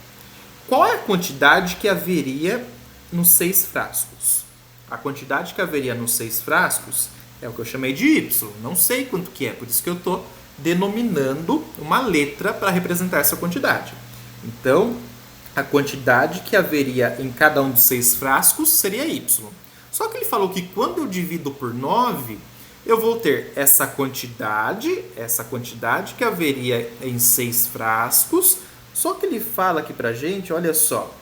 Qual é a quantidade que haveria nos 6 frascos? A quantidade que haveria nos 6 frascos é o que eu chamei de Y. Não sei quanto que é, por isso que eu estou denominando uma letra para representar essa quantidade. Então, a quantidade que haveria em cada um dos 6 frascos seria Y. Só que ele falou que quando eu divido por 9, eu vou ter essa quantidade que haveria em 6 frascos. Só que ele fala aqui pra gente, olha só,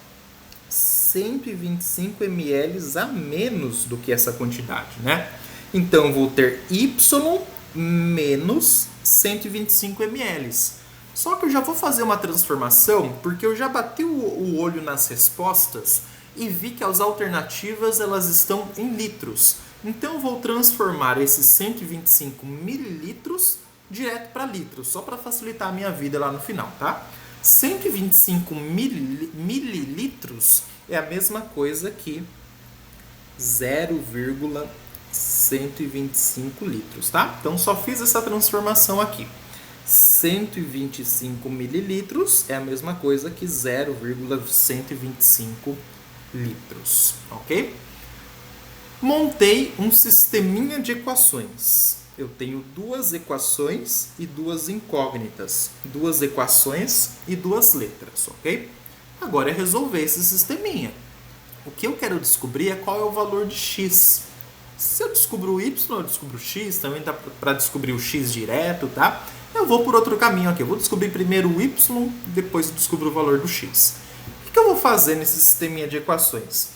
125 ml a menos do que essa quantidade, né? Então, eu vou ter Y menos 125 ml. Só que eu já vou fazer uma transformação, porque eu já bati o olho nas respostas e vi que as alternativas elas estão em litros. Então eu vou transformar esses 125 mililitros direto para litros, só para facilitar a minha vida lá no final, tá? 125 mililitros é a mesma coisa que 0,125 litros, tá? Então só fiz essa transformação aqui. 125 mililitros é a mesma coisa que 0,125 litros, ok? Montei um sisteminha de equações. Eu tenho 2 equações e 2 incógnitas. 2 equações e 2 letras, ok? Agora é resolver esse sisteminha. O que eu quero descobrir é qual é o valor de x. Se eu descubro o y, eu descubro o x. Também dá para descobrir o x direto, tá? Eu vou por outro caminho aqui. Eu vou descobrir primeiro o y, depois eu descubro o valor do x. O que eu vou fazer nesse sisteminha de equações?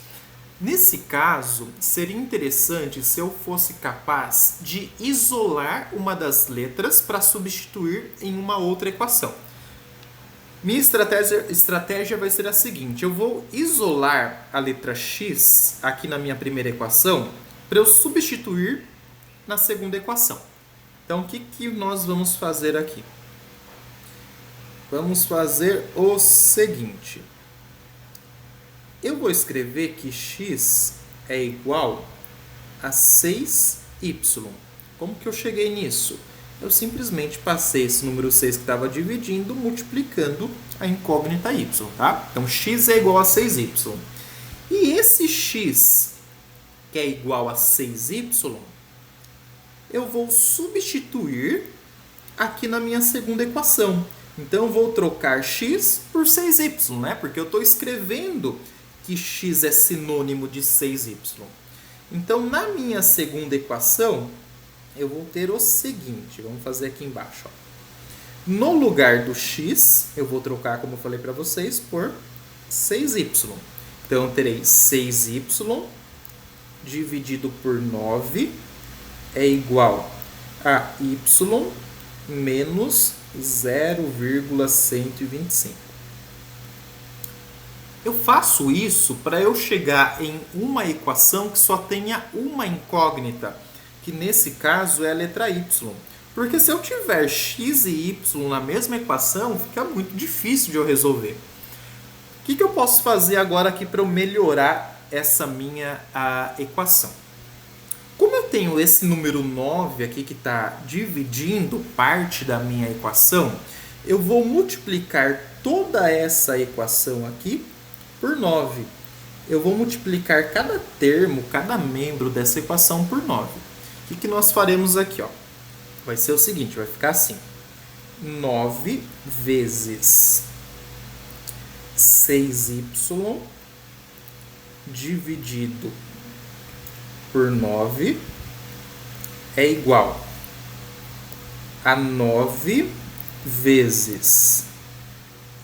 Nesse caso, seria interessante se eu fosse capaz de isolar uma das letras para substituir em uma outra equação. Minha estratégia vai ser a seguinte: eu vou isolar a letra x aqui na minha primeira equação para eu substituir na segunda equação. Então, o que nós vamos fazer aqui? Vamos fazer o seguinte. Eu vou escrever que x é igual a 6y. Como que eu cheguei nisso? Eu simplesmente passei esse número 6 que estava dividindo, multiplicando a incógnita y, tá? Então, x é igual a 6y. E esse x, que é igual a 6y, eu vou substituir aqui na minha segunda equação. Então, eu vou trocar x por 6y, né? Porque eu estou escrevendo que x é sinônimo de 6y. Então, na minha segunda equação, eu vou ter o seguinte. Vamos fazer aqui embaixo. Ó. No lugar do x, eu vou trocar, como eu falei para vocês, por 6y. Então, eu terei 6y dividido por 9 é igual a y menos 0,125. Eu faço isso para eu chegar em uma equação que só tenha uma incógnita, que nesse caso é a letra y. Porque se eu tiver x e y na mesma equação, fica muito difícil de eu resolver. O que eu posso fazer agora aqui para eu melhorar essa minha equação? Como eu tenho esse número 9 aqui que está dividindo parte da minha equação, eu vou multiplicar toda essa equação aqui por 9. Eu vou multiplicar cada termo, cada membro dessa equação por 9. O que nós faremos aqui? Ó? Vai ser o seguinte, vai ficar assim. 9 vezes 6y dividido por 9 é igual a 9 vezes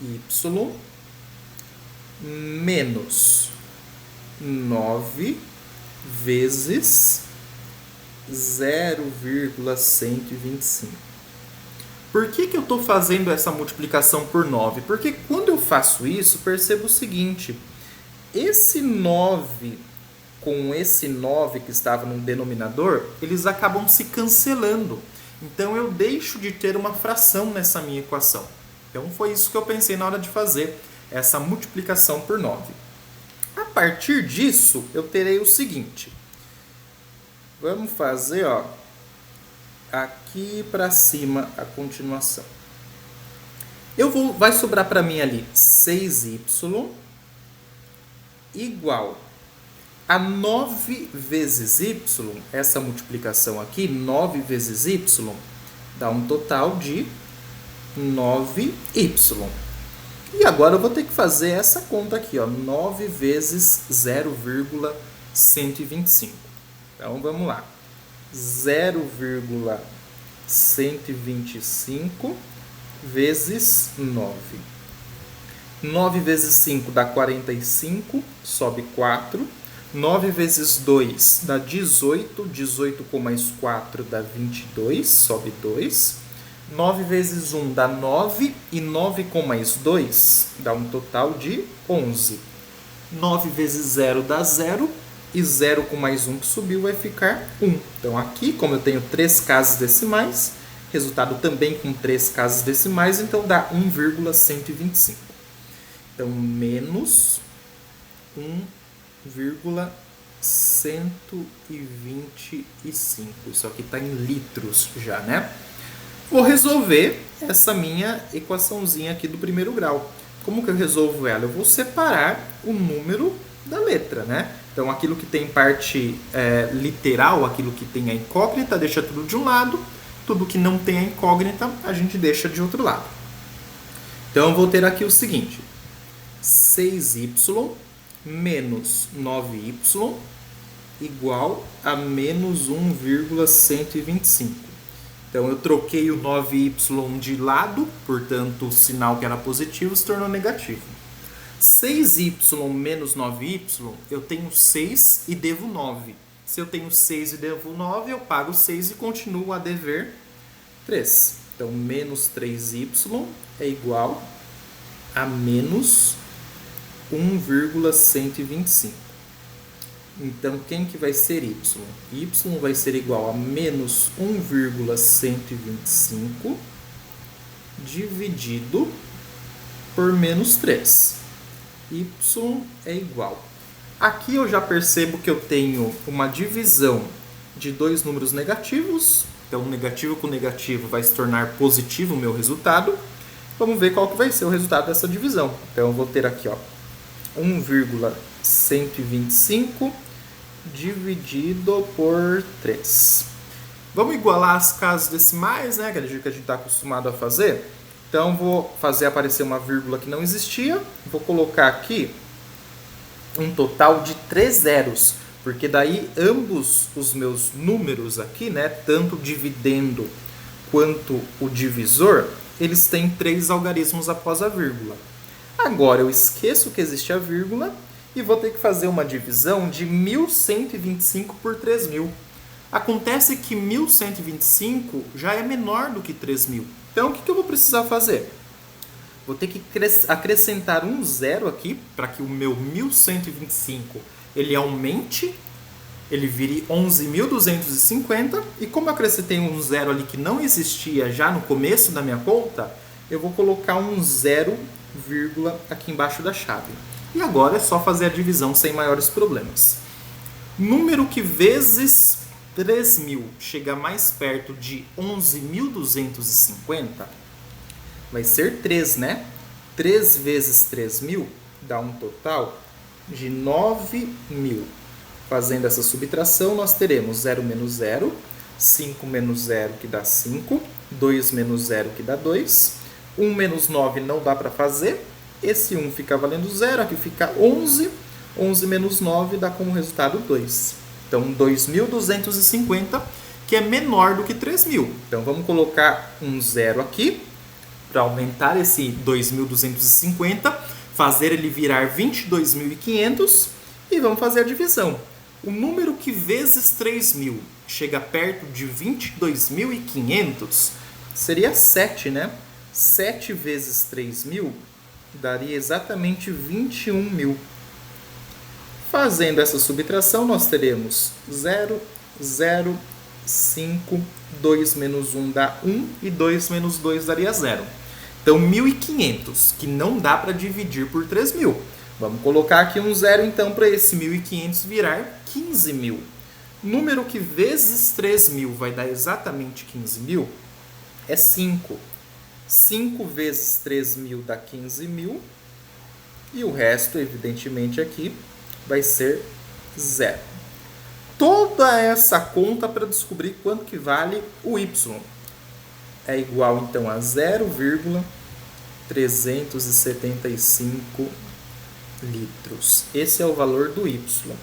y menos 9 vezes 0,125. Por que eu estou fazendo essa multiplicação por 9? Porque quando eu faço isso, percebo o seguinte. Esse 9 com esse 9 que estava no denominador, eles acabam se cancelando. Então, eu deixo de ter uma fração nessa minha equação. Então, foi isso que eu pensei na hora de fazer essa multiplicação por 9. A partir disso, eu terei o seguinte. Vamos fazer, ó, aqui para cima a continuação. Vai sobrar para mim ali 6y igual a 9 vezes y. Essa multiplicação aqui, 9 vezes y, dá um total de 9y. E agora eu vou ter que fazer essa conta aqui, ó, 9 vezes 0,125. Então, vamos lá. 0,125 vezes 9. 9 vezes 5 dá 45, sobe 4. 9 vezes 2 dá 18. 18 com mais 4 dá 22, sobe 2. 9 vezes 1 dá 9. E 9 com mais 2 dá um total de 11. 9 vezes 0 dá 0. E 0 com mais 1 que subiu vai ficar 1. Então, aqui, como eu tenho 3 casas decimais, resultado também com 3 casas decimais, então dá 1,125. Então, menos 1,125. Isso aqui está em litros já, né? Vou resolver essa minha equaçãozinha aqui do primeiro grau. Como que eu resolvo ela? Eu vou separar o número da letra, né? Então, aquilo que tem parte literal, aquilo que tem a incógnita, deixa tudo de um lado. Tudo que não tem a incógnita, a gente deixa de outro lado. Então, eu vou ter aqui o seguinte. 6y menos 9y igual a menos 1,125. Então, eu troquei o 9y de lado, portanto, o sinal que era positivo se tornou negativo. 6y menos 9y, eu tenho 6 e devo 9. Se eu tenho 6 e devo 9, eu pago 6 e continuo a dever 3. Então, menos 3y é igual a menos 1,125. Então, quem que vai ser y? Y vai ser igual a menos 1,125 dividido por menos 3. Y é igual. Aqui eu já percebo que eu tenho uma divisão de dois números negativos. Então, negativo com negativo vai se tornar positivo o meu resultado. Vamos ver qual que vai ser o resultado dessa divisão. Então, eu vou ter aqui, ó, 1,125 dividido por 3. Vamos igualar as casas decimais, né? Que é o que a gente está acostumado a fazer. Então, vou fazer aparecer uma vírgula que não existia. Vou colocar aqui um total de 3 zeros. Porque daí ambos os meus números aqui, né? Tanto o dividendo quanto o divisor, eles têm 3 algarismos após a vírgula. Agora eu esqueço que existe a vírgula e vou ter que fazer uma divisão de 1125 por 3000. Acontece que 1125 já é menor do que 3000. Então o que eu vou precisar fazer? Vou ter que acrescentar um zero aqui para que o meu 1125 ele aumente, ele vire 11.250. E como eu acrescentei um zero ali que não existia já no começo da minha conta, eu vou colocar um zero, vírgula aqui embaixo da chave. E agora é só fazer a divisão sem maiores problemas. Número que vezes 3.000 chega mais perto de 11.250 vai ser 3, né? 3 vezes 3.000 dá um total de 9.000. Fazendo essa subtração, nós teremos 0 menos 0, 5 menos 0 que dá 5, 2 menos 0 que dá 2, 1 menos 9 não dá para fazer, esse 1 fica valendo 0, aqui fica 11, 11 menos 9 dá como resultado 2. Então, 2.250, que é menor do que 3.000. Então, vamos colocar um zero aqui, para aumentar esse 2.250, fazer ele virar 22.500 e vamos fazer a divisão. O número que vezes 3.000 chega perto de 22.500 seria 7, né? 7 vezes 3.000 daria exatamente 21.000. Fazendo essa subtração, nós teremos 0, 0, 5, 2 menos 1 dá 1 e 2 menos 2 daria 0. Então, 1.500, que não dá para dividir por 3.000. Vamos colocar aqui um zero, então, para esse 1.500 virar 15.000. Número que vezes 3.000 vai dar exatamente 15.000 é 5. 5 vezes 3.000 dá 15.000. E o resto, evidentemente, aqui vai ser 0. Toda essa conta para descobrir quanto que vale o Y. É igual, então, a 0,375 litros. Esse é o valor do Y.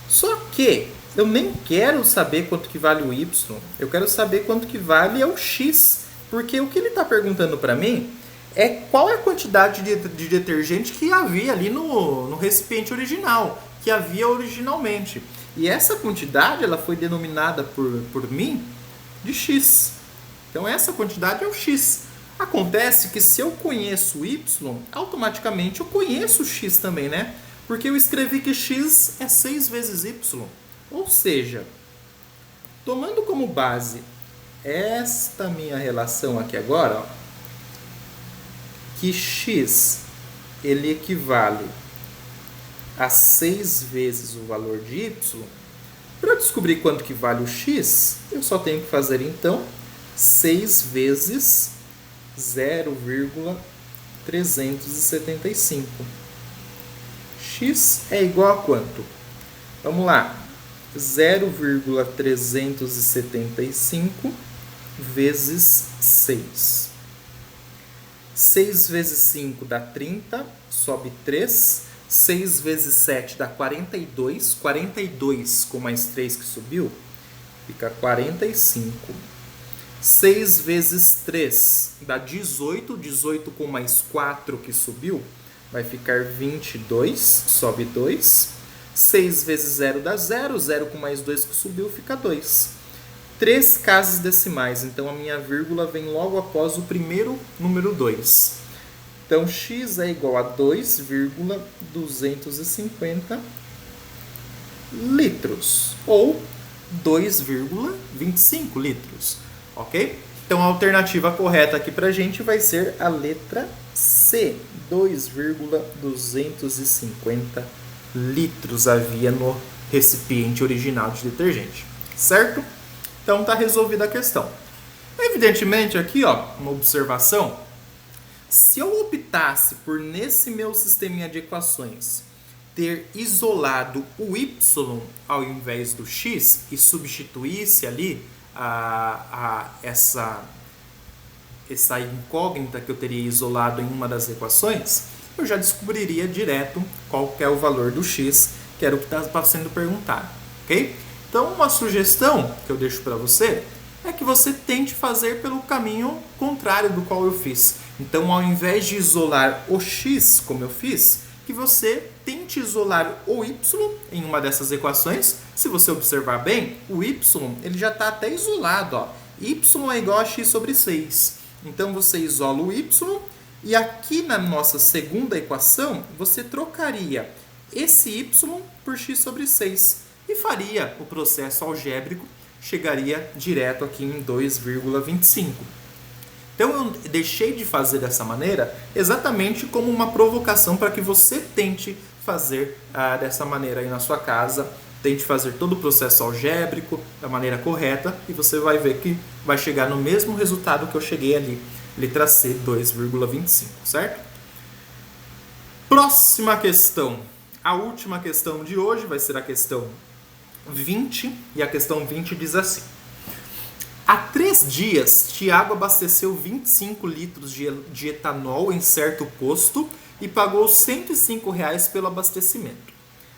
Só que eu nem quero saber quanto que vale o Y. Eu quero saber quanto que vale o X. Porque o que ele está perguntando para mim é qual é a quantidade de detergente que havia ali no recipiente original, que havia originalmente. E essa quantidade ela foi denominada por mim de X. Então essa quantidade é o X. Acontece que se eu conheço o Y, automaticamente eu conheço o X também, né? Porque eu escrevi que X é 6 vezes Y. Ou seja, tomando como base esta minha relação aqui agora, ó, que X ele equivale a 6 vezes o valor de Y, para descobrir quanto que vale o X, eu só tenho que fazer então 6 vezes 0,375. X é igual a quanto? Vamos lá. 0,375 vezes 6. 6 vezes 5 dá 30, sobe 3. 6 vezes 7 dá 42. 42 com mais 3 que subiu, fica 45. 6 vezes 3 dá 18. 18 com mais 4 que subiu, vai ficar 22, sobe 2. 6 vezes 0 dá 0. 0 com mais 2 que subiu, fica 2. 3 casas decimais, então a minha vírgula vem logo após o primeiro número 2. Então, X é igual a 2,250 litros, ou 2,25 litros, ok? Então a alternativa correta aqui pra gente vai ser a letra C. 2,250 litros havia no recipiente original de detergente. Certo? Então tá resolvida a questão. Evidentemente aqui, ó, uma observação. Se eu optasse por, nesse meu sisteminha de equações, ter isolado o y ao invés do x e substituísse ali essa incógnita que eu teria isolado em uma das equações, eu já descobriria direto qual que é o valor do x, que era o que estava sendo perguntado, ok? Então, uma sugestão que eu deixo para você é que você tente fazer pelo caminho contrário do qual eu fiz. Então, ao invés de isolar o x, como eu fiz, que você tente isolar o y em uma dessas equações. Se você observar bem, o y ele já está até isolado. Ó. Y é igual a x sobre 6. Então, você isola o y e aqui na nossa segunda equação, você trocaria esse y por x sobre 6 e faria o processo algébrico, chegaria direto aqui em 2,25. Então eu deixei de fazer dessa maneira exatamente como uma provocação para que você tente fazer dessa maneira aí na sua casa, tente fazer todo o processo algébrico da maneira correta e você vai ver que vai chegar no mesmo resultado que eu cheguei ali, letra C, 2,25, certo? Próxima questão. A última questão de hoje vai ser a questão 20 e a questão 20 diz assim. Há 3 dias, Tiago abasteceu 25 litros de etanol em certo posto e pagou R$ 105 pelo abastecimento.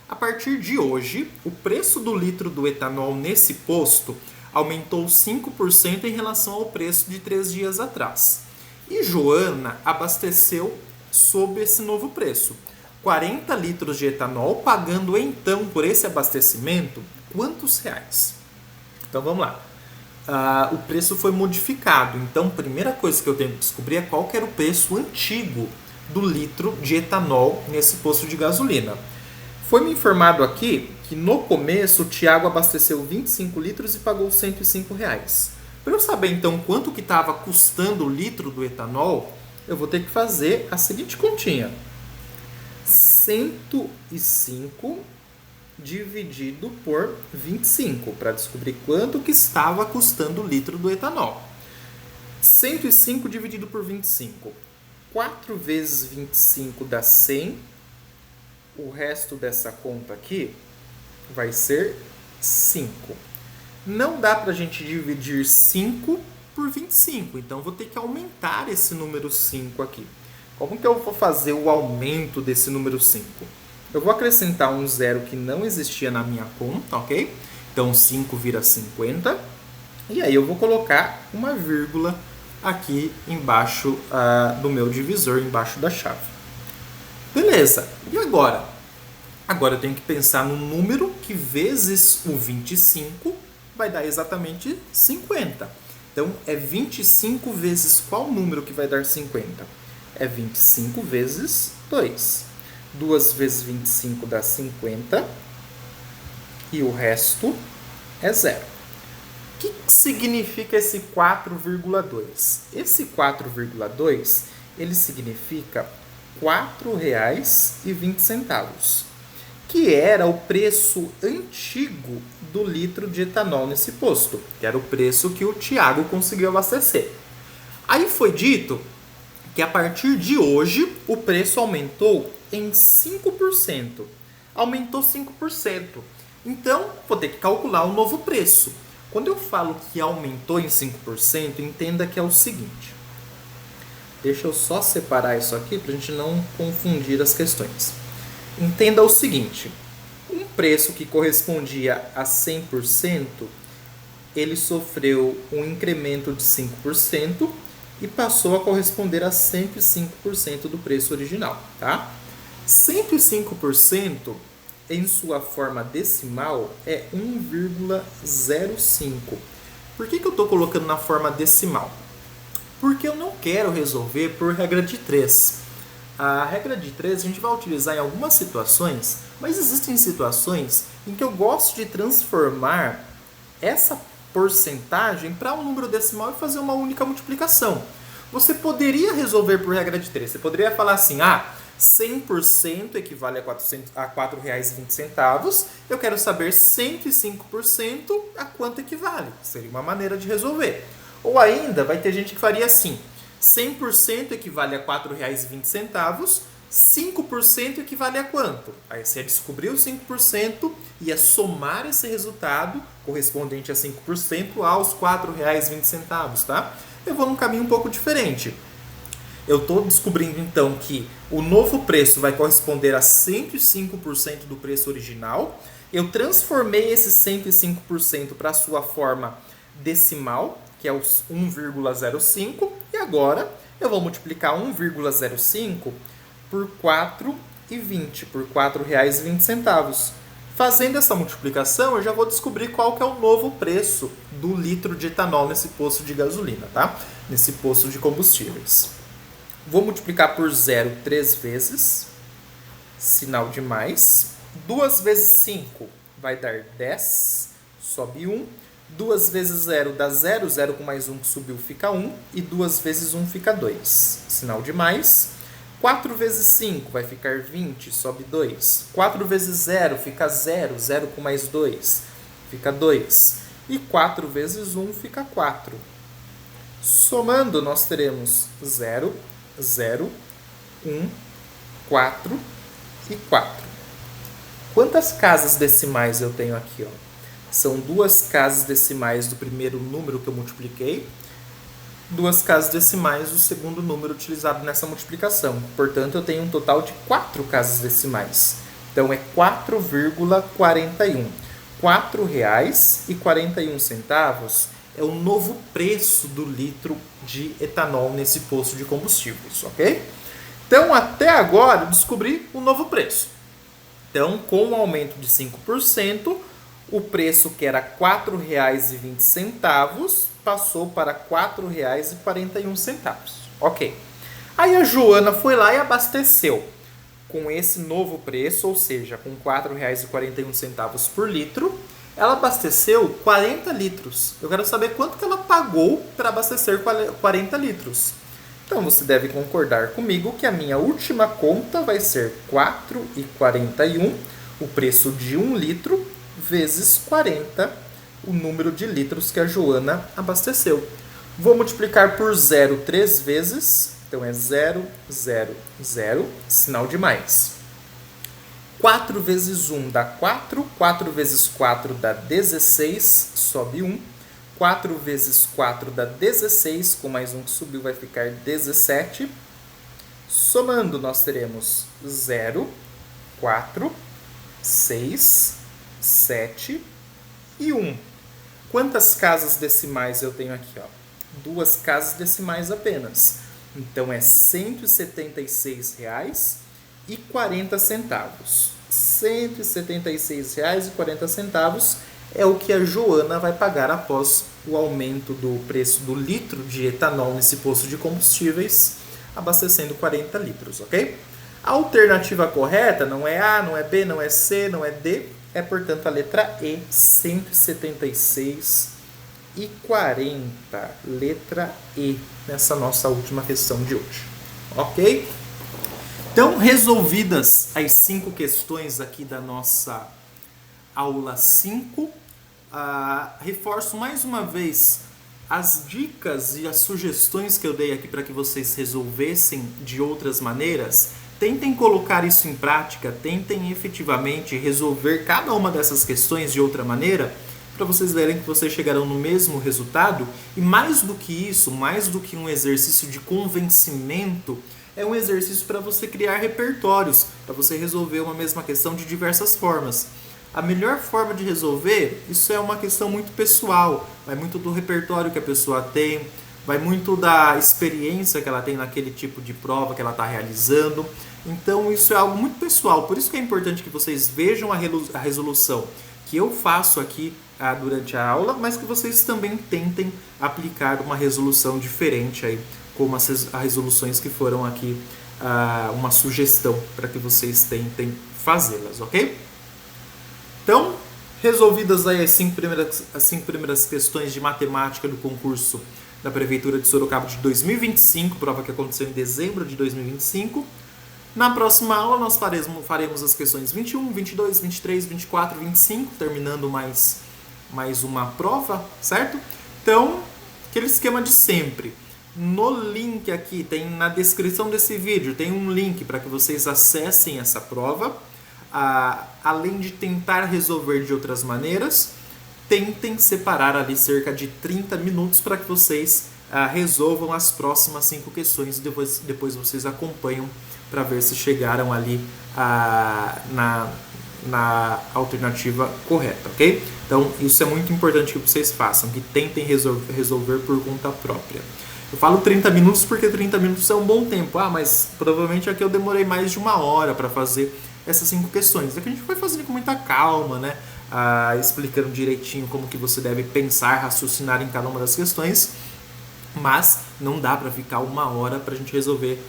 A partir de hoje, o preço do litro do etanol nesse posto aumentou 5% em relação ao preço de 3 dias atrás. E Joana abasteceu sob esse novo preço, 40 litros de etanol, pagando então por esse abastecimento quantos reais? Então vamos lá. O preço foi modificado. Então, a primeira coisa que eu tenho que descobrir é qual que era o preço antigo do litro de etanol nesse posto de gasolina. Foi me informado aqui que no começo o Tiago abasteceu 25 litros e pagou R$ 105. Para eu saber então quanto que estava custando o litro do etanol, eu vou ter que fazer a seguinte continha. 105 dividido por 25, para descobrir quanto que estava custando o litro do etanol. 105 dividido por 25. 4 vezes 25 dá 100. O resto dessa conta aqui vai ser 5. Não dá para a gente dividir 5 por 25, então vou ter que aumentar esse número 5 aqui. Como que eu vou fazer o aumento desse número 5? Eu vou acrescentar um zero que não existia na minha conta, ok? Então 5 vira 50. E aí eu vou colocar uma vírgula aqui embaixo do meu divisor, embaixo da chave. Beleza. E agora? Agora eu tenho que pensar no número que vezes o 25 vai dar exatamente 50. Então é 25 vezes qual número que vai dar 50? É 25 vezes 2. 2 vezes 25 dá 50 e o resto é zero. O que significa esse 4,2? Esse 4,2 ele significa R$ 4,20, que era o preço antigo do litro de etanol nesse posto, que era o preço que o Tiago conseguiu abastecer. Aí foi dito que a partir de hoje o preço aumentou em 5%. Aumentou 5%. Então, vou ter que calcular o novo preço. Quando eu falo que aumentou em 5%, entenda que é o seguinte. Deixa eu só separar isso aqui para a gente não confundir as questões. Entenda o seguinte. Um preço que correspondia a 100%, ele sofreu um incremento de 5% e passou a corresponder a 105% do preço original, tá? 105% em sua forma decimal é 1,05. Por que eu estou colocando na forma decimal? Porque eu não quero resolver por regra de 3. A regra de 3 a gente vai utilizar em algumas situações, mas existem situações em que eu gosto de transformar essa porcentagem para um número decimal e fazer uma única multiplicação. Você poderia resolver por regra de 3. Você poderia falar assim, 100% equivale a R$ 4,20. Eu quero saber 105% a quanto equivale. Seria uma maneira de resolver. Ou ainda, vai ter gente que faria assim, 100% equivale a R$ 4,20, 5% equivale a quanto? Aí você ia descobrir o 5%, ia somar esse resultado correspondente a 5% aos R$ 4,20, tá? Eu vou num caminho um pouco diferente. Eu estou descobrindo então que o novo preço vai corresponder a 105% do preço original. Eu transformei esse 105% para a sua forma decimal, que é os 1,05, e agora eu vou multiplicar 1,05 por 4,20, por R$ 4,20. Fazendo essa multiplicação, eu já vou descobrir qual que é o novo preço do litro de etanol nesse posto de gasolina, tá? Nesse posto de combustíveis. Vou multiplicar por 0 3 vezes, sinal de mais. 2 vezes 5 vai dar 10, sobe 1. 2 vezes 0 dá 0, 0 com mais 1 que subiu fica 1. E 2 vezes 1 fica 2, sinal de mais. 4 vezes 5 vai ficar 20, sobe 2. 4 vezes 0 fica 0, 0 com mais 2 fica 2. E 4 vezes 1 fica 4. Somando, nós teremos 0, 0, 1, 4 e 4. Quantas casas decimais eu tenho aqui? Ó? São 2 casas decimais do primeiro número que eu multipliquei, 2 casas decimais do segundo número utilizado nessa multiplicação. Portanto, eu tenho um total de 4 casas decimais. Então, é 4,41. R$ 4,41 é o novo preço do litro de etanol nesse posto de combustíveis, ok? Então, até agora, eu descobri um novo preço. Então, com o aumento de 5%, o preço que era R$ 4,20 passou para R$ 4,41. Ok. Aí a Joana foi lá e abasteceu com esse novo preço, ou seja, com R$ 4,41 por litro. Ela abasteceu 40 litros. Eu quero saber quanto que ela pagou para abastecer 40 litros. Então você deve concordar comigo que a minha última conta vai ser R$ 4,41, o preço de 1 litro, vezes 40, o número de litros que a Joana abasteceu. Vou multiplicar por 0 3 vezes, então é 0, 0, 0, sinal de mais. 4 vezes 1 dá 4, 4 vezes 4 dá 16, sobe 1. 4 vezes 4 dá 16, com mais 1 que subiu vai ficar 17. Somando, nós teremos 0, 4, 6, 7 e 1. Quantas casas decimais eu tenho aqui? 2 casas decimais apenas. Então, é R$ 176,40. R$ 176,40 é o que a Joana vai pagar após o aumento do preço do litro de etanol nesse posto de combustíveis, abastecendo 40 litros, ok? A alternativa correta não é A, não é B, não é C, não é D, é, portanto, a letra E, 176,40. Letra E, nessa nossa última questão de hoje, ok? Então, resolvidas as 5 questões aqui da nossa aula 5, reforço mais uma vez as dicas e as sugestões que eu dei aqui para que vocês resolvessem de outras maneiras. Tentem colocar isso em prática, tentem efetivamente resolver cada uma dessas questões de outra maneira, para vocês verem que vocês chegarão no mesmo resultado. E mais do que isso, mais do que um exercício de convencimento, é um exercício para você criar repertórios, para você resolver uma mesma questão de diversas formas. A melhor forma de resolver, isso é uma questão muito pessoal, vai muito do repertório que a pessoa tem, vai muito da experiência que ela tem naquele tipo de prova que ela está realizando. Então isso é algo muito pessoal, por isso que é importante que vocês vejam a resolução que eu faço aqui durante a aula, mas que vocês também tentem aplicar uma resolução diferente aí, como as resoluções que foram aqui uma sugestão para que vocês tentem fazê-las, ok? Então, Resolvidas aí as cinco primeiras questões de matemática do concurso da Prefeitura de Sorocaba de 2025, prova que aconteceu em dezembro de 2025. Na próxima aula nós faremos as questões 21, 22, 23, 24, 25, terminando mais uma prova, certo? Então, aquele esquema de sempre. No link aqui, tem na descrição desse vídeo, tem um link para que vocês acessem essa prova. Além de tentar resolver de outras maneiras, tentem separar ali cerca de 30 minutos para que vocês resolvam as próximas 5 questões e depois vocês acompanham para ver se chegaram ali na alternativa correta, ok? Então, isso é muito importante que vocês façam, que tentem resolver por conta própria. Eu falo 30 minutos porque 30 minutos é um bom tempo. Mas provavelmente aqui eu demorei mais de 1 hora para fazer essas 5 questões. É que a gente foi fazendo com muita calma, né? Explicando direitinho como que você deve pensar, raciocinar em cada uma das questões. Mas não dá para ficar 1 hora para a gente resolver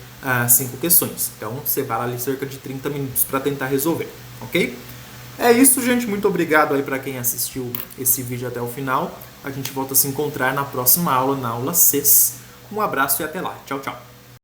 5 questões. Então, separa ali cerca de 30 minutos para tentar resolver, ok? É isso, gente. Muito obrigado aí para quem assistiu esse vídeo até o final. A gente volta a se encontrar na próxima aula, na aula 6. Um abraço e até lá. Tchau, tchau.